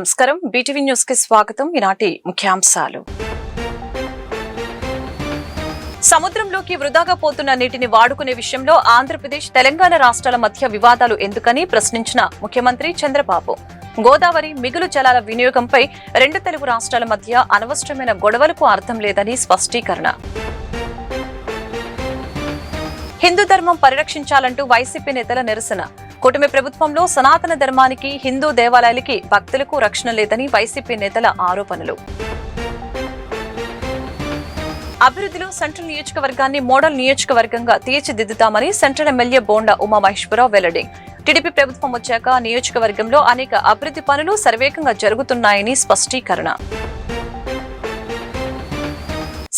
నమస్కారం BTV news కి స్వాగతం. ఈనాటి ముఖ్యాంశాలు. సముద్రంలోకి వృధాగా పోతున్న నీటిని వాడుకునే విషయంలో ఆంధ్రప్రదేశ్, తెలంగాణ రాష్ట్రాల మధ్య వివాదాలు ఎందుకని ప్రశ్నించిన ముఖ్యమంత్రి చంద్రబాబు. గోదావరి మిగులు జలాల వినియోగంపై రెండు తెలుగు రాష్ట్రాల మధ్య అనవసరమైన గొడవలకు అర్థం లేదని స్పష్టీకరణ. హిందూ ధర్మం పరిరక్షించాలంటూ వైసీపీ నేతల నిరసన. కూటమి ప్రభుత్వంలో సనాతన ధర్మానికి, హిందూ దేవాలయాలకి, భక్తులకు రక్షణ లేదని వైసీపీ నేతల ఆరోపణలు. అభివృద్ధిలో సెంట్రల్ నియోజకవర్గాన్ని మోడల్ నియోజకవర్గంగా తీర్చిదిద్దుతామని సెంట్రల్ ఎమ్మెల్యే బోండా ఉమామహేశ్వరరావు వెల్లడి. టీడీపీ ప్రభుత్వం వచ్చాక నియోజకవర్గంలో అనేక అభివృద్ధి పనులు శరవేగంగా జరుగుతున్నాయని స్పష్టీకరణ.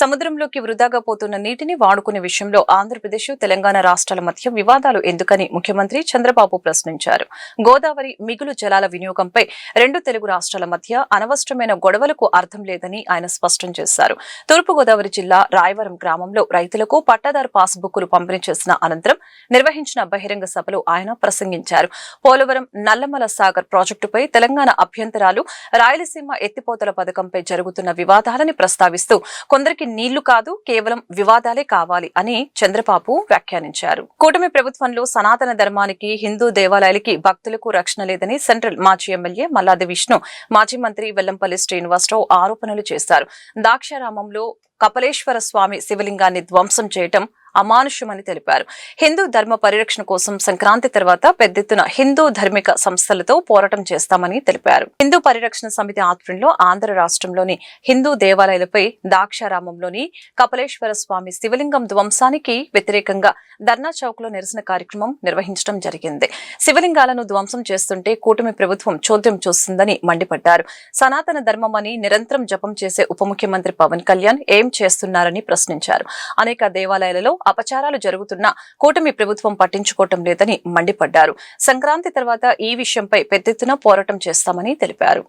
సముద్రంలోకి వృధాగా పోతున్న నీటిని వాడుకునే విషయంలో ఆంధ్రప్రదేశ్, తెలంగాణ రాష్ట్రాల మధ్య వివాదాలు ఎందుకని ముఖ్యమంత్రి చంద్రబాబు ప్రశ్నించారు. గోదావరి మిగులు జలాల వినియోగంపై రెండు తెలుగు రాష్ట్రాల మధ్య అనవసరమైన గొడవలకు అర్థం లేదని ఆయన స్పష్టం చేశారు. తూర్పుగోదావరి జిల్లా రాయవరం గ్రామంలో రైతులకు పట్టాదారు పాస్ బుక్కులు పంపిణీ చేసిన అనంతరం నిర్వహించిన బహిరంగ సభలో ఆయన ప్రసంగించారు. పోలవరం నల్లమల సాగర్ ప్రాజెక్టుపై తెలంగాణ అభ్యంతరాలు, రాయలసీమ ఎత్తిపోతల పథకంపై జరుగుతున్న వివాదాలని ప్రస్తావిస్తూ కొందరికి నీళ్లు కాదు, కేవలం వివాదాలే కావాలి అని చంద్రబాబు వ్యాఖ్యానించారు. కూటమి ప్రభుత్వంలో సనాతన ధర్మానికి, హిందూ దేవాలయాలకి, భక్తులకు రక్షణ లేదని సెంట్రల్ మాజీ ఎమ్మెల్యే మల్లాది విష్ణు, మాజీ మంత్రి వెల్లంపల్లి శ్రీనివాసరావు ఆరోపణలు చేశారు. దాక్షారామంలో కపలేశ్వర స్వామి శివలింగాన్ని ధ్వంసం చేయటం అమానుష్యమని తెలిపారు. హిందూ ధర్మ పరిరక్షణ కోసం సంక్రాంతి తర్వాత పెద్ద ఎత్తున హిందూ ధార్మిక సంస్థలతో పోరాటం చేస్తామని తెలిపారు. హిందూ పరిరక్షణ సమితి ఆధ్వర్యంలో ఆంధ్ర రాష్ట్రంలోని హిందూ దేవాలయాలపై దాక్షారామంలోని కపలేశ్వర స్వామి శివలింగం ధ్వంసానికి వ్యతిరేకంగా ధర్నా చౌక్ లో నిరసన కార్యక్రమం నిర్వహించడం జరిగింది. శివలింగాలను ధ్వంసం చేస్తుంటే కూటమి ప్రభుత్వం చోద్యం చూస్తుందని మండిపడ్డారు. సనాతన ధర్మం అని నిరంతరం జపం చేసే ఉప ముఖ్యమంత్రి పవన్ కళ్యాణ్ ఏం చేస్తున్నారని ప్రశ్నించారు. అనేక దేవాలయాలలో అపచారాలు జరుగుతున్నా కూటమి ప్రభుత్వం పట్టించుకోవటం లేదని మండిపడ్డారు. సంక్రాంతి తర్వాత ఈ విషయంపై పెద్ద ఎత్తున పోరాటం చేస్తామని తెలిపారు.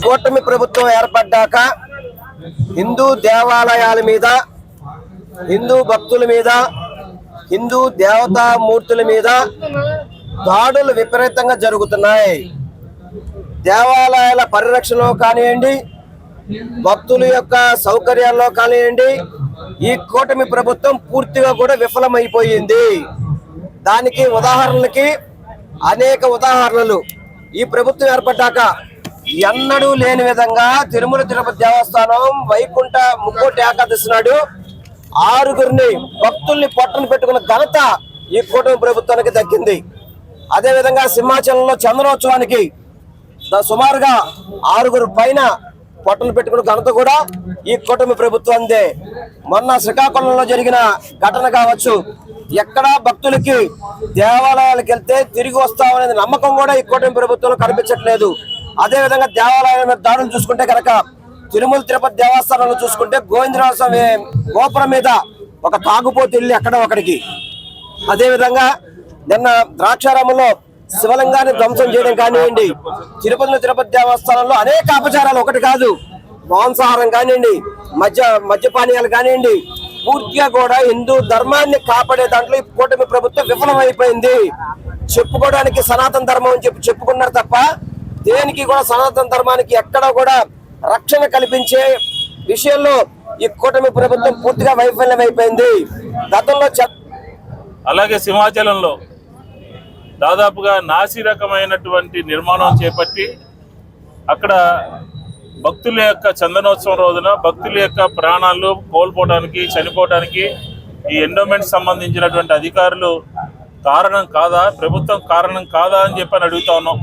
కూటమి ప్రభుత్వం ఏర్పడ్డాక హిందూ దేవాలయాల మీద, హిందూ భక్తుల మీద, హిందూ దేవతామూర్తుల మీద దాడులు విపరీతంగా జరుగుతున్నాయి. దేవాలయాల పరిరక్షణలో కానివ్వండి, భక్తుల యొక్క సౌకర్యాల్లో కానివ్వండి, ఈ కూటమి ప్రభుత్వం పూర్తిగా కూడా విఫలమైపోయింది. దానికి ఉదాహరణలకి అనేక ఉదాహరణలు. ఈ ప్రభుత్వం ఏర్పడ్డాక ఎన్నడూ లేని విధంగా తిరుమల తిరుపతి దేవస్థానం వైకుంఠ ముక్కోటి ఏకాదశి నాడు 6గురిని భక్తుల్ని పొట్టను పెట్టుకున్న ఘనత ఈ కూటమి ప్రభుత్వానికి దక్కింది. అదేవిధంగా సింహాచలంలో చంద్రోత్సవానికి సుమారుగా 6గురు పైన పొట్టలు పెట్టుకున్న ఘనత కూడా ఈ కూటమి ప్రభుత్వందే. మొన్న శ్రీకాకుళంలో జరిగిన ఘటన కావచ్చు, ఎక్కడా భక్తులకి దేవాలయాలకు వెళ్తే తిరిగి వస్తామనేది నమ్మకం కూడా ఈ కూటమి ప్రభుత్వంలో కనిపించట్లేదు. అదేవిధంగా దేవాలయాల మీద దాడులు చూసుకుంటే కనుక తిరుమల తిరుపతి దేవస్థానంలో చూసుకుంటే గోవిందరాజ స్వామి గోపురం మీద ఒక తాగుపోతు వెళ్ళి ఎక్కడ ఒకడికి. అదేవిధంగా నిన్న ద్రాక్షారామంలో శివలింగాన్ని ధ్వంసం చేయడం కానివ్వండి, తిరుపతి దేవస్థానంలో అనేక అపచారాలు, ఒకటి కాదు, మాంసాహారం కానివ్వండి, మద్యపానీయాలు కానివ్వండి, పూర్తిగా కూడా హిందూ ధర్మాన్ని కాపాడే దాంట్లో ఈ కూటమి ప్రభుత్వం విఫలమైపోయింది. చెప్పుకోవడానికి సనాతన ధర్మం అని చెప్పుకున్నారు తప్ప దేనికి కూడా సనాతన ధర్మానికి ఎక్కడా కూడా రక్షణ కల్పించే విషయంలో ఈ కూటమి ప్రభుత్వం పూర్తిగా వైఫల్యమైపోయింది. గతంలో అలాగే సింహాచలంలో దాదాపుగా నాసి రకమైనటువంటి నిర్మాణం చేపట్టి అక్కడ భక్తుల యొక్క చందనోత్సవం రోజున భక్తుల యొక్క ప్రాణాలు కోల్పోవడానికి చనిపోవడానికి ఈ ఎండోమెంట్ సంబంధించినటువంటి అధికారులు కారణం కాదా, ప్రభుత్వం కారణం కాదా అని చెప్పని అడుగుతా ఉన్నాం.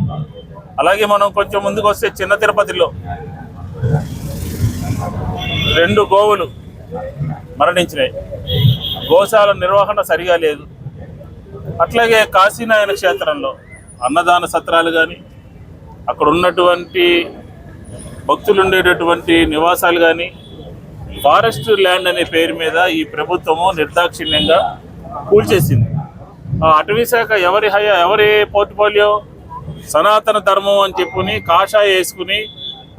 అలాగే మనం కొంచెం ముందుకు వస్తే చిన్న తిరుపతిలో 2 గోవులు మరణించినాయి. గోశాల నిర్వహణ సరిగా లేదు. అట్లాగే కాశీనాయన క్షేత్రంలో అన్నదాన సత్రాలు కానీ అక్కడ ఉన్నటువంటి భక్తులు ఉండేటటువంటి నివాసాలు కానీ ఫారెస్ట్ ల్యాండ్ అనే పేరు మీద ఈ ప్రభుత్వము నిర్దాక్షిణ్యంగా కూల్చేసింది. అటవీ శాఖ ఎవరి పోర్ట్ఫోలియో సనాతన ధర్మం అని చెప్పుకుని కాషాయ వేసుకుని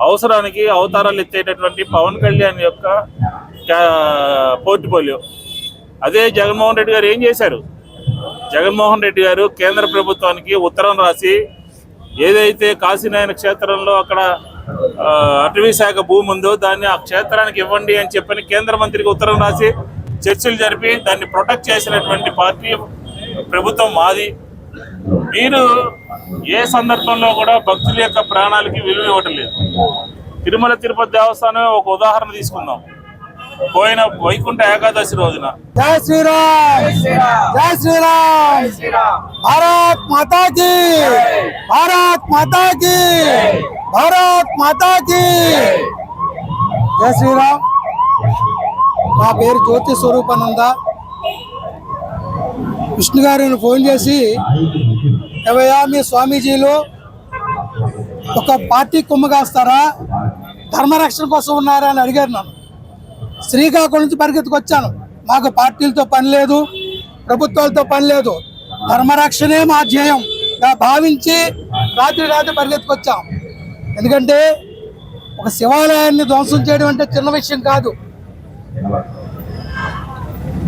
అవసరానికి అవతారాలు ఎత్తేటటువంటి పవన్ కళ్యాణ్ యొక్క పోర్ట్ఫోలియో. అదే జగన్మోహన్ రెడ్డి గారు ఏం చేశారు? జగన్మోహన్ రెడ్డి గారు కేంద్ర ప్రభుత్వానికి ఉత్తరం రాసి ఏదైతే కాశీనాయన క్షేత్రంలో అక్కడ అటవీ శాఖ భూమి ఉందో దాన్ని ఆ క్షేత్రానికి ఇవ్వండి అని చెప్పని కేంద్ర మంత్రికి ఉత్తరం రాసి చర్చలు జరిపి దాన్ని ప్రొటెక్ట్ చేసినటువంటి పార్టీ ప్రభుత్వం మాది. మీరు ఏ సందర్భంలో కూడా భక్తుల యొక్క ప్రాణాలకి విలువ ఇవ్వటం లేదు. తిరుమల తిరుపతి దేవస్థానం ఒక ఉదాహరణ తీసుకుందాం. పోయిన వైకుంఠ ఏకాదశి రోజున జై శ్రీరామ్, జై శ్రీరామ్, భారత్ మాతా కీ, భారత్ మాతా కీ, భారత్ మాతా కీ. జై శ్రీరామ్. నా పేరు జ్యోతి స్వరూపానంద. విష్ణు గారిని ఫోన్ చేసి ఏవయ్యా మీ స్వామీజీలు ఒక పార్టీ కుమ్మగాస్తారా, ధర్మరక్షణ కోసం ఉన్నారా అని అడిగారు. నన్ను శ్రీకాకుళం నుంచి పరిగెత్తుకొచ్చాను. మాకు పార్టీలతో పని లేదు, ప్రభుత్వాలతో పని లేదు, ధర్మరక్షణే మా ధ్యేయంగా భావించి రాత్రి పరిగెత్తుకొచ్చాం. ఎందుకంటే ఒక శివాలయాన్ని ధ్వంసం చేయడం అంటే చిన్న విషయం కాదు.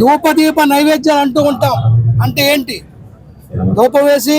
ధూపదీప నైవేద్యాలు అంటూ ఉంటాం. అంటే ఏంటి? ధూపం వేసి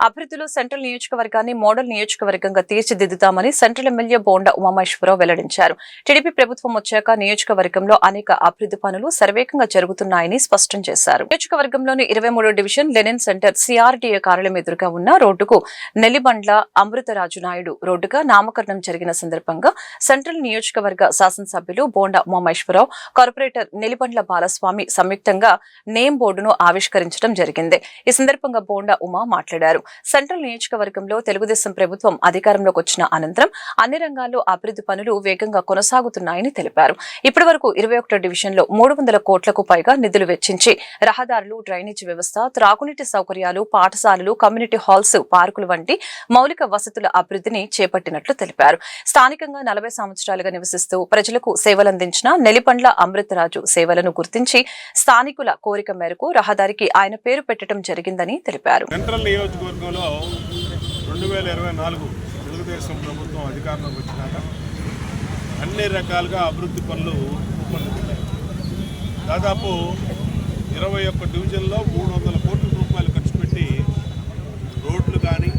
అభివృద్ధిలో సెంట్రల్ నియోజకవర్గాన్ని మోడల్ నియోజకవర్గంగా తీర్చిదిద్దుతామని సెంట్రల్ ఎమ్మెల్యే బోండా ఉమామహేశ్వరరావు వెల్లడించారు. టీడీపీ ప్రభుత్వం వచ్చాక నియోజకవర్గంలో అనేక అభివృద్ధి పనులు శరవేగంగా జరుగుతున్నాయని స్పష్టం చేశారు. నియోజకవర్గంలోని 23వ డివిజన్ లెనిన్ సెంటర్ సిఆర్డీఏ కార్యాలయం ఎదురుగా ఉన్న రోడ్డుకు నెల్లిబండ్ల అమృతరాజు నాయుడు రోడ్డుగా నామకరణం జరిగిన సందర్భంగా సెంట్రల్ నియోజకవర్గ శాసనసభ్యులు బోండా ఉమామహేశ్వరరావు, కార్పొరేటర్ నెల్లిబండ్ల బాలస్వామి సంయుక్తంగా నేమ్ బోర్డును ఆవిష్కరించడం జరిగింది. ఈ సందర్భంగా బోండా ఉమా మాట్లాడారు. సెంట్రల్ నియోజకవర్గంలో తెలుగుదేశం ప్రభుత్వం అధికారంలోకి వచ్చిన అనంతరం అన్ని రంగాల్లో అభివృద్ధి పనులు వేగంగా కొనసాగుతున్నాయని తెలిపారు. ఇప్పటి వరకు 21వ డివిజన్లో 300 కోట్లకు పైగా నిధులు వెచ్చించి రహదారులు, డ్రైనేజీ వ్యవస్థ, త్రాగునీటి సౌకర్యాలు, పాఠశాలలు, కమ్యూనిటీ హాల్స్, పార్కులు వంటి మౌలిక వసతుల అభివృద్ధిని చేపట్టినట్లు తెలిపారు. స్థానికంగా 40 సంవత్సరాలుగా నివసిస్తూ ప్రజలకు సేవలందించిన నెల్లిబండ్ల అమృతరాజు సేవలను గుర్తించి స్థానికుల కోరిక మేరకు రహదారికి ఆయన పేరు పెట్టడం జరిగిందని తెలిపారు. నియోజకవర్గంలో 2024 తెలుగుదేశం ప్రభుత్వం అధికారంలోకి వచ్చినాక అన్ని రకాలుగా అభివృద్ధి పనులు రూపొందుతున్నాయి. దాదాపు 21 డివిజన్లో 300 కోట్ల రూపాయలు ఖర్చు పెట్టి రోడ్లు కానీ,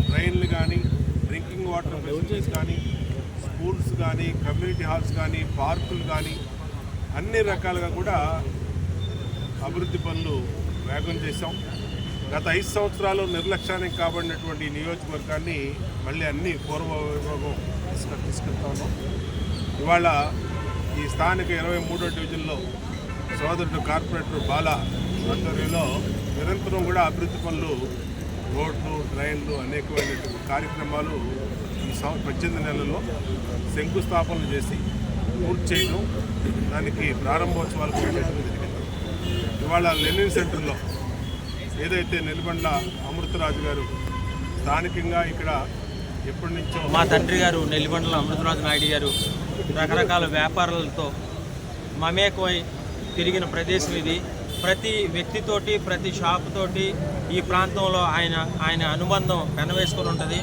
ట్రైన్లు కానీ, డ్రింకింగ్ వాటర్ ఫెసిలిటీస్ కానీ, స్కూల్స్ కానీ, కమ్యూనిటీ హాల్స్ కానీ, పార్కులు కానీ అన్ని రకాలుగా కూడా అభివృద్ధి పనులు వేగం చేశాం. గత 5 సంవత్సరాలు నిర్లక్ష్యానికి కాబడినటువంటి నియోజకవర్గాన్ని మళ్ళీ అన్ని పూర్వ వైభవం తీసుకెళ్తా ఉన్నాం. ఇవాళ ఈ స్థానిక 23వ డివిజన్లో సోదరుడు కార్పొరేటర్ బాల ఆధ్వర్యంలో నిరంతరం కూడా అభివృద్ధి పనులు, రోడ్లు, ట్రైన్లు, అనేకమైనటువంటి కార్యక్రమాలు ఈ 18 నెలల్లో శంకుస్థాపనలు చేసి పూర్తి చేయడం, దానికి ప్రారంభోత్సవాలు కూడా చేయడం జరిగింది. ఇవాళ లెనిన్ సెంటర్లో ఏదైతే నెల్లిబండ్ల అమృతరాజు గారు స్థానికంగా ఇక్కడ ఎప్పటి నుంచో మా తండ్రి గారు నెల్లిబండ్ల అమృతరాజు నాయుడు గారు రకరకాల వ్యాపారాలతో మమేకమై తిరిగిన ప్రదేశం ఇది. ప్రతి వ్యక్తితోటి, ప్రతి షాప్ తోటి ఈ ప్రాంతంలో ఆయన అనుబంధం పెనవేసుకొని ఉంటుంది.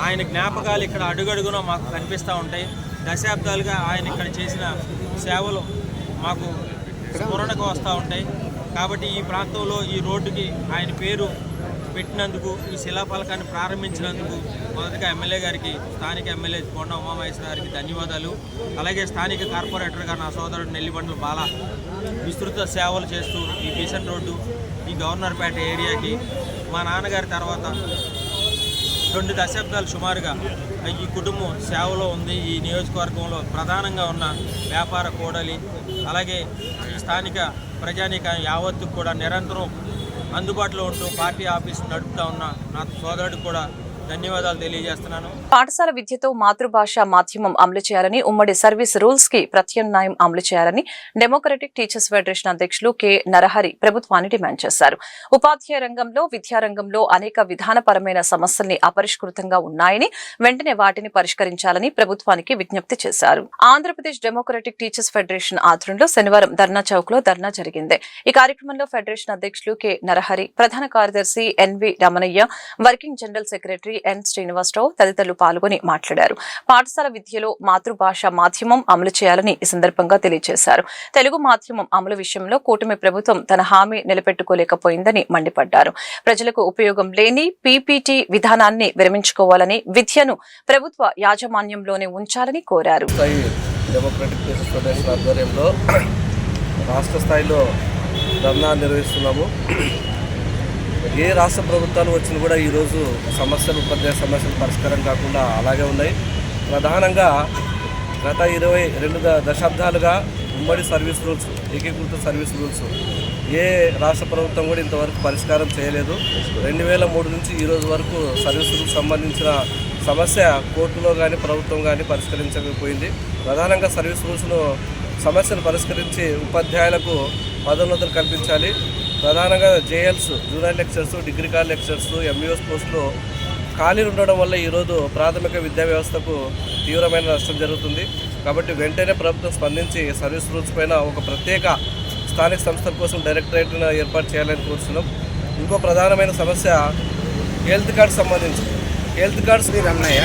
ఆయన జ్ఞాపకాలు ఇక్కడ అడుగడుగున మాకు కనిపిస్తూ ఉంటాయి. దశాబ్దాలుగా ఆయన ఇక్కడ చేసిన సేవలు మాకు స్ఫురణకు వస్తూ ఉంటాయి. కాబట్టి ఈ ప్రాంతంలో ఈ రోడ్డుకి ఆయన పేరు పెట్టినందుకు, ఈ శిలాఫలకాన్ని ప్రారంభించినందుకు మొదటగా ఎమ్మెల్యే గారికి, స్థానిక ఎమ్మెల్యే బోండా ఉమామహేశ్వర గారికి ధన్యవాదాలు. అలాగే స్థానిక కార్పొరేటర్గా నా సోదరుడు నెల్లిబండ్ల బాల విస్తృత సేవలు చేస్తూ ఈ బీసెంట్ రోడ్డు, ఈ గవర్నర్పేట ఏరియాకి మా నాన్నగారి తర్వాత 2 దశాబ్దాలు సుమారుగా ఈ కుటుంబం సేవలో ఉంది. ఈ నియోజకవర్గంలో ప్రధానంగా ఉన్న వ్యాపార కూడలి, అలాగే ఈ స్థానిక ప్రజానీకం యావత్తు కూడా నిరంతరం అందుబాటులో ఉంటూ పార్టీ ఆఫీస్ నడుపుతా ఉన్న నా సోదరుడికి కూడా ధన్యవాదాలు తెలియజేస్తున్నాను. పాఠశాల విద్యతో మాతృభాష మాధ్యమం అమలు చేయాలని, ఉమ్మడి సర్వీస్ రూల్స్ కి ప్రత్యామ్నాయం అమలు చేయాలని డెమోక్రటిక్ టీచర్స్ ఫెడరేషన్ అధ్యక్షులు కె నరహరి ప్రభుత్వాన్ని డిమాండ్ చేశారు. ఉపాధ్యాయ రంగంలో, విద్యారంగంలో అనేక విధానపరమైన సమస్యల్ని అపరిష్కృతంగా ఉన్నాయని, వెంటనే వాటిని పరిష్కరించాలని ప్రభుత్వానికి విజ్ఞప్తి చేశారు. ఆంధ్రప్రదేశ్ డెమోక్రటిక్ టీచర్స్ ఫెడరేషన్ ఆధ్వర్యంలో శనివారం ధర్నా చౌక్ లో ధర్నా జరిగింది. ఈ కార్యక్రమంలో ఫెడరేషన్ అధ్యక్షులు కె నరహరి, ప్రధాన కార్యదర్శి N V Ramanayya, working general secretary N Srinivasarao తదితరులు పాల్గొని మాట్లాడారు. పాఠశాల విద్యలో మాతృభాష మాధ్యమం అమలు చేయాలని ఈ సందర్భంగా తెలియజేశారు. తెలుగు మాధ్యమం అమలు విషయంలో కూటమి ప్రభుత్వం తన హామీ నిలబెట్టుకోలేకపోయిందని మండిపడ్డారు. ప్రజలకు ఉపయోగం లేని పీపీటీ విధానాన్ని విరమించుకోవాలని, విద్యను ప్రభుత్వ యాజమాన్యంలోనే ఉంచాలని కోరారు. డెమోక్రటిక్ టీచర్స్ ఫెడరేషన్ ఆధ్వర్యంలో రాష్ట్ర స్థాయిలో ధర్నా నిర్వహిస్తున్నాము. ఏ రాష్ట్ర ప్రభుత్వాలు వచ్చినా కూడా ఈరోజు ఉపాధ్యాయ సమస్యలు పరిష్కారం కాకుండా అలాగే ఉన్నాయి. ప్రధానంగా గత 22 దశాబ్దాలుగా ఉమ్మడి సర్వీస్ రూల్స్, ఏకీకృత సర్వీస్ రూల్స్ ఏ రాష్ట్ర ప్రభుత్వం కూడా ఇంతవరకు పరిష్కారం చేయలేదు. 2003 నుంచి ఈ రోజు వరకు సర్వీస్ రూల్స్ సంబంధించిన సమస్య కోర్టులో కానీ ప్రభుత్వం కానీ పరిష్కరించకపోయింది. ప్రధానంగా సర్వీస్ రూల్స్ను సమస్యను పరిష్కరించి ఉపాధ్యాయులకు పదోన్నతులు కల్పించాలి. ప్రధానంగా JLs, junior lectures, degree college lectures, MEOs పోస్టులు ఖాళీలు ఉండడం వల్ల ఈరోజు ప్రాథమిక విద్యా వ్యవస్థకు తీవ్రమైన నష్టం జరుగుతుంది. కాబట్టి వెంటనే ప్రభుత్వం స్పందించి సర్వీస్ రూల్స్ పైన ఒక ప్రత్యేక స్థానిక సంస్థల కోసం డైరెక్టరేట్ను ఏర్పాటు చేయాలని కోరుతున్నాం. ఇంకో ప్రధానమైన సమస్య హెల్త్ కార్డ్స్ సంబంధించి. హెల్త్ కార్డ్స్ రమణయ్య,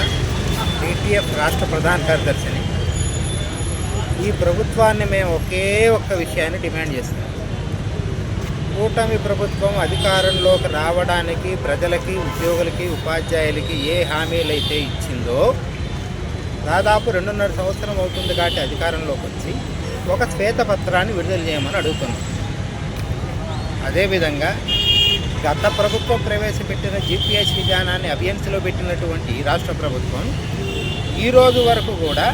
టీటీఎఫ్ రాష్ట్ర ప్రధాన కార్యదర్శిని. ఈ ప్రభుత్వాన్ని మేము ఒకే ఒక్క విషయాన్ని డిమాండ్ చేస్తున్నాం. కూటమి ప్రభుత్వం అధికారంలోకి రావడానికి ప్రజలకి, ఉద్యోగులకి, ఉపాధ్యాయులకి ఏ హామీలు అయితే ఇచ్చిందో దాదాపు 2.5 సంవత్సరం అవుతుంది కాబట్టి అధికారంలోకి వచ్చి ఒక శ్వేతపత్రాన్ని విడుదల చేయమని అడుగుతున్నాం. అదేవిధంగా గత ప్రభుత్వం ప్రవేశపెట్టిన జీపీఎస్ విధానాన్ని అభియన్స్లో పెట్టినటువంటి రాష్ట్ర ప్రభుత్వం ఈరోజు వరకు కూడా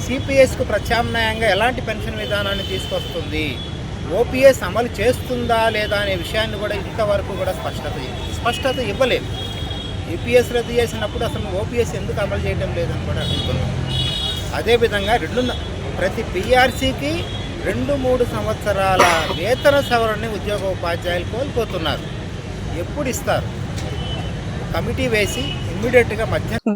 సిపిఎస్కు ప్రత్యామ్నాయంగా ఎలాంటి పెన్షన్ విధానాన్ని తీసుకొస్తుంది, ఓపీఎస్ అమలు చేస్తుందా లేదా అనే విషయాన్ని కూడా ఇంతవరకు కూడా స్పష్టత ఇవ్వలేదు. ఈపీఎస్ రద్దు చేసినప్పుడు అసలు ఓపీఎస్ ఎందుకు అమలు చేయడం లేదని కూడా అడుగుతున్నాం. అదేవిధంగా ప్రతి పీఆర్సీకి 2-3 సంవత్సరాల వేతన సవరణని ఉద్యోగ ఉపాధ్యాయులు కోల్పోతున్నారు. ఎప్పుడు ఇస్తారు? కమిటీ వేసి ఇమ్మీడియట్గా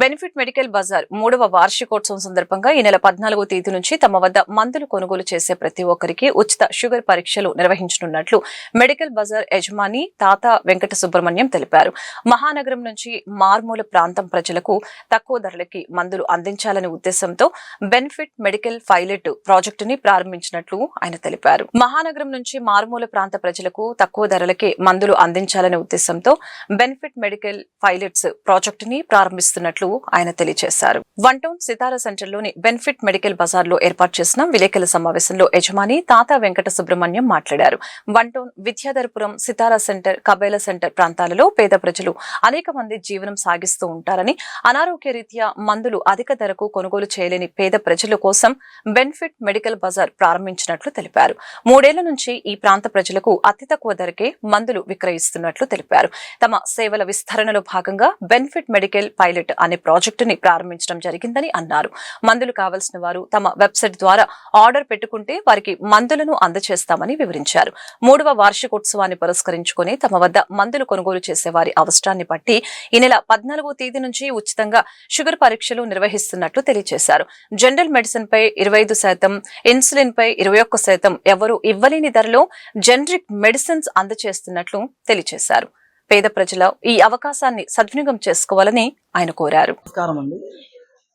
బెనిఫిట్ మెడికల్ బజార్ 3వ వార్షికోత్సవం సందర్భంగా ఈ నెల 14వ తేదీ నుంచి తమ వద్ద మందులు కొనుగోలు చేసే ప్రతి ఒక్కరికి ఉచిత షుగర్ పరీక్షలు నిర్వహించనున్నట్లు మెడికల్ బజార్ యజమాని తాత వెంకట సుబ్రహ్మణ్యం తెలిపారు. మహానగరం నుంచి మారుమూల ప్రాంతం ప్రజలకు తక్కువ ధరలకి మందులు అందించాలనే ఉద్దేశంతో బెనిఫిట్ మెడికల్ పైలట్ ప్రాజెక్టుని ప్రారంభించినట్లు ఆయన తెలిపారు. మహానగరం నుంచి మారుమూల ప్రాంత ప్రజలకు తక్కువ ధరలకి మందులు అందించాలనే ఉద్దేశంతో బెనిఫిట్ మెడికల్ పైలట్స్ ప్రాజెక్టుని ప్రారంభిస్తున్నట్లు ఆయన తెలియజేశారు. 1 టౌన్ సితారా సెంటర్లోని బెనిఫిట్ మెడికల్ బజార్ లో ఏర్పాటు చేసిన విలేకరుల సమావేశంలో యజమాని తాత వెంకట సుబ్రహ్మణ్యం మాట్లాడారు. 1 టౌన్, విద్యాధరపురం, సితారా సెంటర్, కబేల సెంటర్ ప్రాంతాలలో పేద ప్రజలు అనేక మంది జీవనం సాగిస్తూ ఉంటారని, అనారోగ్య రీత్యా మందులు అధిక ధరకు కొనుగోలు చేయలేని పేద ప్రజల కోసం బెనిఫిట్ మెడికల్ బజార్ ప్రారంభించినట్లు తెలిపారు. 3 ఏళ్ల నుంచి ఈ ప్రాంత ప్రజలకు అతి తక్కువ ధరకే మందులు విక్రయిస్తున్నట్లు తెలిపారు. తమ సేవల విస్తరణలో భాగంగా బెనిఫిట్ మెడికల్ పైలట్ అనే ప్రాజెక్టుని ప్రారంభించడం జరిగిందని అన్నారు. మందులు కావలసిన వారు తమ వెబ్సైట్ ద్వారా ఆర్డర్ పెట్టుకుంటే వారికి మందులను అందజేస్తామని వివరించారు. 3వ వార్షికోత్సవాన్ని పురస్కరించుకుని తమ వద్ద మందులు కొనుగోలు చేసే వారి అవసరాన్ని బట్టి ఈ నెల 14వ తేదీ నుంచి ఉచితంగా షుగర్ పరీక్షలు నిర్వహిస్తున్నట్లు తెలియజేశారు. జనరల్ మెడిసిన్ పై 25%, ఇన్సులిన్ పై 21%, ఎవరు ఇవ్వలేని ధరలో జనరిక్ మెడిసిన్స్ అందజేస్తున్నట్లు తెలియజేశారు. పేద ప్రజల ఈ అవకాశాన్ని సద్వినియోగం చేసుకోవాలని ఆయన కోరారు. నమస్కారం అండి,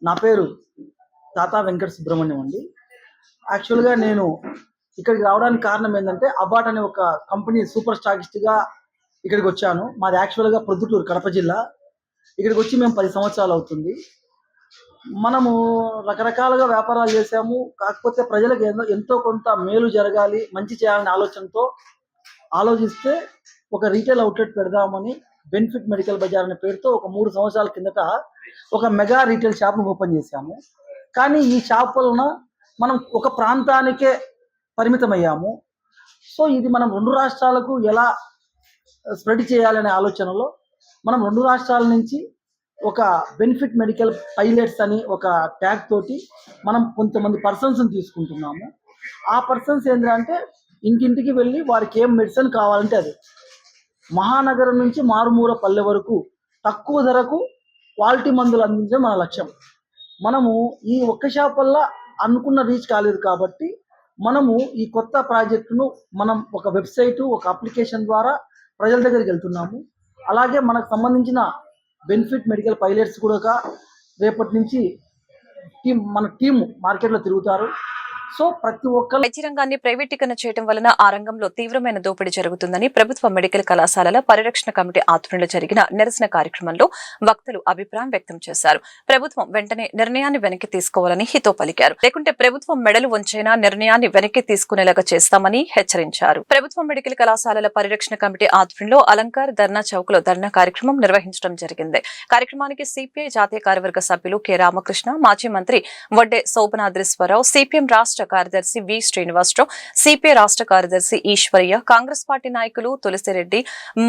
నా పేరు తాతా వెంకట సుబ్రహ్మణ్యం అండి. యాక్చువల్గా నేను ఇక్కడికి రావడానికి కారణం ఏంటంటే అబాట్ అనే ఒక కంపెనీ సూపర్ స్టాకిస్ట్గా ఇక్కడికి వచ్చాను. మాది యాక్చువల్గా ప్రొద్దుటూరు, కడప జిల్లా. ఇక్కడికి వచ్చి మేము 10 సంవత్సరాలు అవుతుంది. మనము రకరకాలుగా వ్యాపారాలు చేసాము. కాకపోతే ప్రజలకు ఎంతో కొంత మేలు జరగాలి, మంచి చేయాలనే ఆలోచనతో ఆలోచిస్తే ఒక రీటైల్ అవుట్లెట్ పెడదామని బెనిఫిట్ మెడికల్ బజార్ అనే పేరుతో ఒక 3 సంవత్సరాల కిందట ఒక మెగా రీటైల్ షాప్ను ఓపెన్ చేశాము. కానీ ఈ షాప్ వలన మనం ఒక ప్రాంతానికే పరిమితమయ్యాము. సో ఇది మనం 2 రాష్ట్రాలకు ఎలా స్ప్రెడ్ చేయాలనే ఆలోచనలో మనం 2 రాష్ట్రాల నుంచి ఒక బెనిఫిట్ మెడికల్ పైలట్స్ అని ఒక ట్యాగ్ తోటి మనం కొంతమంది పర్సన్స్ని తీసుకుంటున్నాము. ఆ పర్సన్స్ ఏంటంటే ఇంటింటికి వెళ్ళి వారికి ఏం మెడిసిన్ కావాలంటే అది మహానగరం నుంచి మారుమూల పల్లె వరకు తక్కువ ధరకు క్వాలిటీ మందులు అందించడం మన లక్ష్యం. మనము ఈ ఒక్క షాప్ వల్ల అనుకున్న రీచ్ కాలేదు కాబట్టి మనము ఈ కొత్త ప్రాజెక్టును మనం ఒక వెబ్సైటు ఒక అప్లికేషన్ ద్వారా ప్రజల దగ్గరికి వెళ్తున్నాము. అలాగే మనకు సంబంధించిన బెనిఫిట్ మెడికల్ పైలట్స్ కూడా రేపటి నుంచి మన టీం మార్కెట్లో తిరుగుతారు. సో ప్రతి ఒక్కరు వైద్య రంగాన్ని ప్రైవేటీకరణ చేయడం వలన ఆ రంగంలో తీవ్రమైన దోపిడీ జరుగుతుందని ప్రభుత్వ మెడికల్ కళాశాలల పరిరక్షణ కమిటీ ఆధ్వర్యంలో జరిగిన నిరసన కార్యక్రమంలో వక్తలు అభిప్రాయం వ్యక్తం చేశారు. ప్రభుత్వం వెంటనే నిర్ణయాన్ని వెనక్కి తీసుకోవాలని హితో పలికారు. లేకుంటే ప్రభుత్వం మెడలు వంచైనా నిర్ణయాన్ని వెనక్కి తీసుకునేలాగా చేస్తామని హెచ్చరించారు. ప్రభుత్వ మెడికల్ కళాశాలల పరిరక్షణ కమిటీ ఆధ్వర్యంలో అలంకార్ ధర్నా చౌక్ లో ధర్నా కార్యక్రమం నిర్వహించడం జరిగింది. కార్యక్రమానికి సిపిఐ జాతీయ కార్యవర్గ సభ్యులు కె రామకృష్ణ, మాజీ మంత్రి వడ్డే శోభనాద్రీశ్వరరావు, సిపిఎం రాష్ట్ర కార్యదర్శి వి శ్రీనివాసరావు, సిపిఐ రాష్ట్ర కార్యదర్శి ఈశ్వరయ్య, కాంగ్రెస్ పార్టీ నాయకులు తులసిరెడ్డి,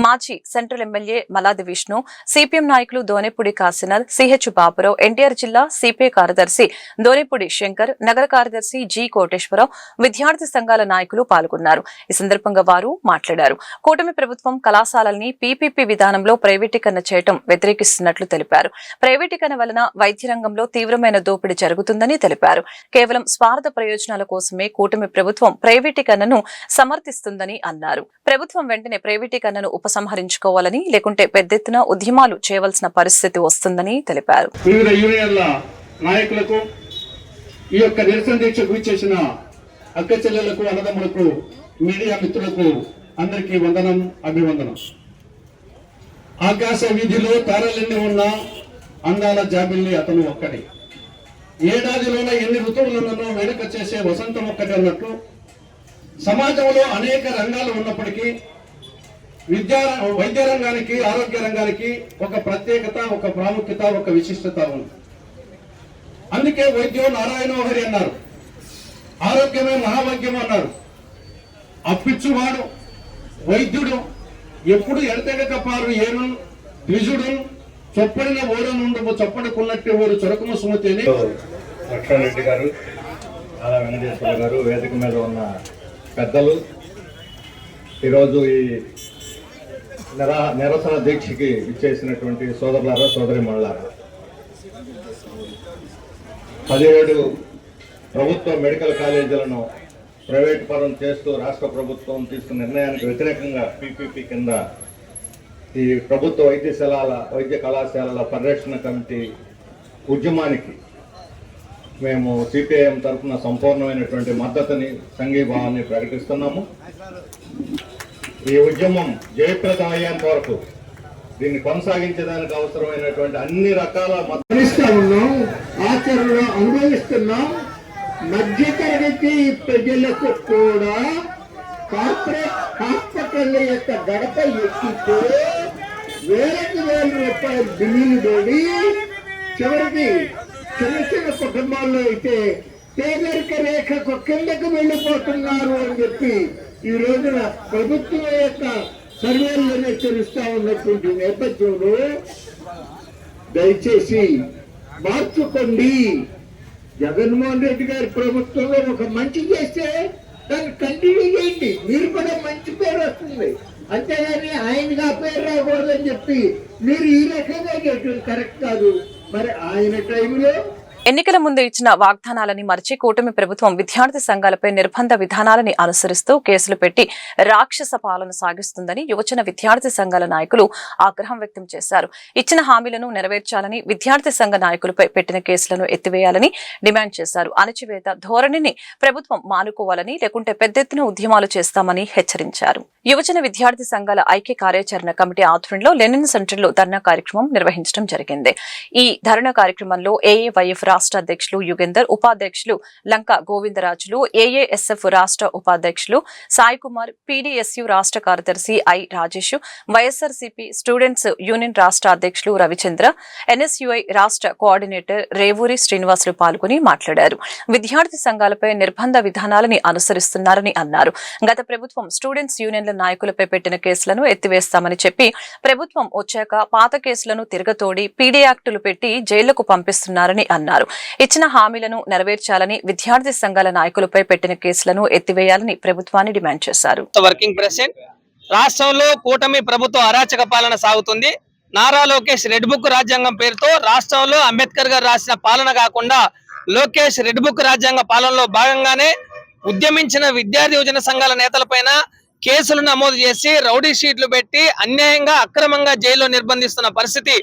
మాజీ central MLA Maladi Vishnu, CPM నాయకులు దోనేపూడి కాశీనాథ్, సిహెచ్ బాబురావు, ఎన్టీఆర్ జిల్లా సిపిఐ కార్యదర్శి దోనేపూడి శంకర్, నగర కార్యదర్శి జి కోటేశ్వరరావు, విద్యార్థి సంఘాల నాయకులు పాల్గొన్నారు. ఈ సందర్భంగా వారు మాట్లాడారు. కూటమి ప్రభుత్వం కళాశాలల్ని పీపీపీ విధానంలో ప్రైవేటీకరణ చేయడం వ్యతిరేకిస్తున్నట్లు తెలిపారు. ప్రైవేటీకరణ వలన వైద్య రంగంలో తీవ్రమైన దోపిడీ జరుగుతుందని తెలిపారు. కేవలం స్వార్థ ప్రయోజనాల కోసమే కూటమి ప్రభుత్వం ప్రైవేటీకరణను సమర్థిస్తుందని అన్నారు. ప్రభుత్వం వెంటనే ప్రైవేటీకరణను ఉపసంహరించుకోవాలని, లేకుంటే పెద్ద ఎత్తున ఉద్యమాలు చేయవలసిన పరిస్థితి వస్తుందని తెలిపారు. వివిధ యూనియన్ల నాయకులకు, ఈ యొక్క నిరసన దీక్షకు విచ్చేసిన అక్క చెల్లెలకు, అన్నదమ్ములకు, మీడియా మిత్రులకు అందరికీ వందనం, అభివందనం. ఆకాశ వీధిలో తారలెన్ని ఉన్నా అందాల జాబిల్లి అతను ఒక్కడే. ఏడాదిలోనే ఎన్ని ఋతువులను వేడుక చేసే వసంతం ఒక్కటి అన్నట్టు సమాజంలో అనేక రంగాలు ఉన్నప్పటికీ వైద్య రంగానికి, ఆరోగ్య రంగానికి ఒక ప్రత్యేకత, ఒక ప్రాముఖ్యత, ఒక విశిష్టత ఉంది. అందుకే వైద్యం నారాయణోహరి అన్నారు, ఆరోగ్యమే మహాభాగ్యం అన్నారు. అప్పిచ్చువాడు వైద్యుడు ఎప్పుడు ఎడతెగక పారు ఏను ద్విజుడు చొప్పడిన ఓడ నుండి చొప్పడుకున్నట్టు ఊరు చొరకము సుమతిని. లక్ష్మణరెడ్డి గారు, ఆలా వెంకటేశ్వర గారు, వేదిక మీద ఉన్న పెద్దలు, ఈరోజు ఈ నిరసన దీక్షకి ఇచ్చేసినటువంటి సోదరులారా, సోదరిమణులారా, 17 ప్రభుత్వ మెడికల్ కాలేజీలను ప్రైవేట్ పరం చేస్తూ రాష్ట్ర ప్రభుత్వం తీసుకున్న నిర్ణయానికి వ్యతిరేకంగా పీపీపీ కింద ఈ ప్రభుత్వ వైద్య కళాశాలల పరిరక్షణ కమిటీ ఉద్యమానికి మేము సిపిఐఎం తరఫున సంపూర్ణమైనటువంటి మద్దతుని, సంఘీభావాన్ని ప్రకటిస్తున్నాము. ఈ ఉద్యమం జయప్రదం అయ్యేంత వరకు దీన్ని కొనసాగించడానికి అవసరమైనటువంటి అన్ని రకాల మద్దతు ఉన్నాం, ఆచరణలో అనుభవిస్తున్నాం. మధ్యతరగతి ప్రజలకు కూడా కార్పొరేట్ హాస్పిటల్ యొక్క గడప ఎక్కితే వేలకు వేల రూపాయలు బిల్లులు పడి చివరికి చిన్న చిన్న కుటుంబాల్లో అయితే పేదరిక రేఖకు కిందకు వెళ్ళిపోతున్నారు అని చెప్పి ఈ రోజున ప్రభుత్వం యొక్క సర్వేల్లోనే తెలుస్తా ఉన్నటువంటి నేపథ్యంలో దయచేసి మార్చుకోండి. జగన్మోహన్ రెడ్డి గారి ప్రభుత్వంలో ఒక మంచి చేస్తే దాన్ని కంటిన్యూ చేయండి, మీరు కూడా మంచి పేరు వస్తుంది. అంతేగాని ఆయనగా పేరు రాకూడదని చెప్పి మీరు ఈ రకంగా చేయడం కరెక్ట్ కాదు. మరి ఆయన టైంలో ఎన్నికల ముందు ఇచ్చిన వాగ్దానాలని మరిచి కూటమి ప్రభుత్వం విద్యార్థి సంఘాలపై నిర్బంధ విధానాలని అనుసరిస్తూ కేసులు పెట్టి రాక్షస పాలన సాగిస్తుందని యువజన విద్యార్థి సంఘాల నాయకులు ఆగ్రహం వ్యక్తం చేశారు. ఇచ్చిన హామీలను నెరవేర్చాలని, విద్యార్థి సంఘ నాయకులపై పెట్టిన కేసులను ఎత్తివేయాలని డిమాండ్ చేశారు. అణచివేత ధోరణిని ప్రభుత్వం మానుకోవాలని, లేకుంటే పెద్ద ఎత్తున ఉద్యమాలు చేస్తామని హెచ్చరించారు. యువజన విద్యార్థి సంఘాల ఐక్య కార్యాచరణ కమిటీ ఆధ్వర్యంలో లెనిన్ సెంటర్లో ధర్నా కార్యక్రమం నిర్వహించడం జరిగింది. ఈ ధర్నా కార్యక్రమంలో ఏఏవైఎఫ్ రాష్ట్ర అధ్యక్షులు యుగేందర్, ఉపాధ్యక్షులు లంక గోవిందరాజులు, ఏఏఎస్ఎఫ్ రాష్ట్ర ఉపాధ్యక్షులు సాయి కుమార్, పీడీఎస్యు రాష్ట్ర కార్యదర్శి I Rajesh, YSRCP students union రాష్ట్ర అధ్యక్షులు రవిచంద్ర, ఎన్ఎస్యుఐ రాష్ట్ర కోఆర్డినేటర్ రేవూరి శ్రీనివాసులు పాల్గొని మాట్లాడారు. విద్యార్థి సంఘాలపై నిర్బంధ విధానాలని అనుసరిస్తున్నారని అన్నారు. గత ప్రభుత్వం స్టూడెంట్స్ యూనియన్ల నాయకులపై పెట్టిన కేసులను ఎత్తివేస్తామని చెప్పి ప్రభుత్వం వచ్చాక పాత కేసులను తిరగతోడి పీడీ యాక్టులు పెట్టి జైళ్లకు పంపిస్తున్నారని అన్నారు. ఇచ్చిన హామీలను నెరవేర్చాలని, విద్యార్థి సంఘాల నాయకులపై పెట్టిన కేసులను ఎత్తివేయాలని ప్రభుత్వాన్ని డిమాండ్ చేశారు. వర్కింగ్ ప్రెసిడెంట్, రాష్ట్రంలో కూటమి ప్రభుత్వం అరాచక పాలన సాగుతుంది. నారా లోకేష్ రెడ్ బుక్ రాజ్యాంగం పేరుతో రాష్ట్రంలో అంబేద్కర్ గారు రాసిన పాలన కాకుండా లోకేష్ రెడ్ బుక్ రాజ్యాంగ పాలనలో భాగంగానే ఉద్యమించిన విద్యార్థి యువజన సంఘాల నేతలపైన కేసులు నమోదు చేసి రౌడీ షీట్లు పెట్టి అన్యాయంగా అక్రమంగా జైల్లో నిర్బంధిస్తున్న పరిస్థితి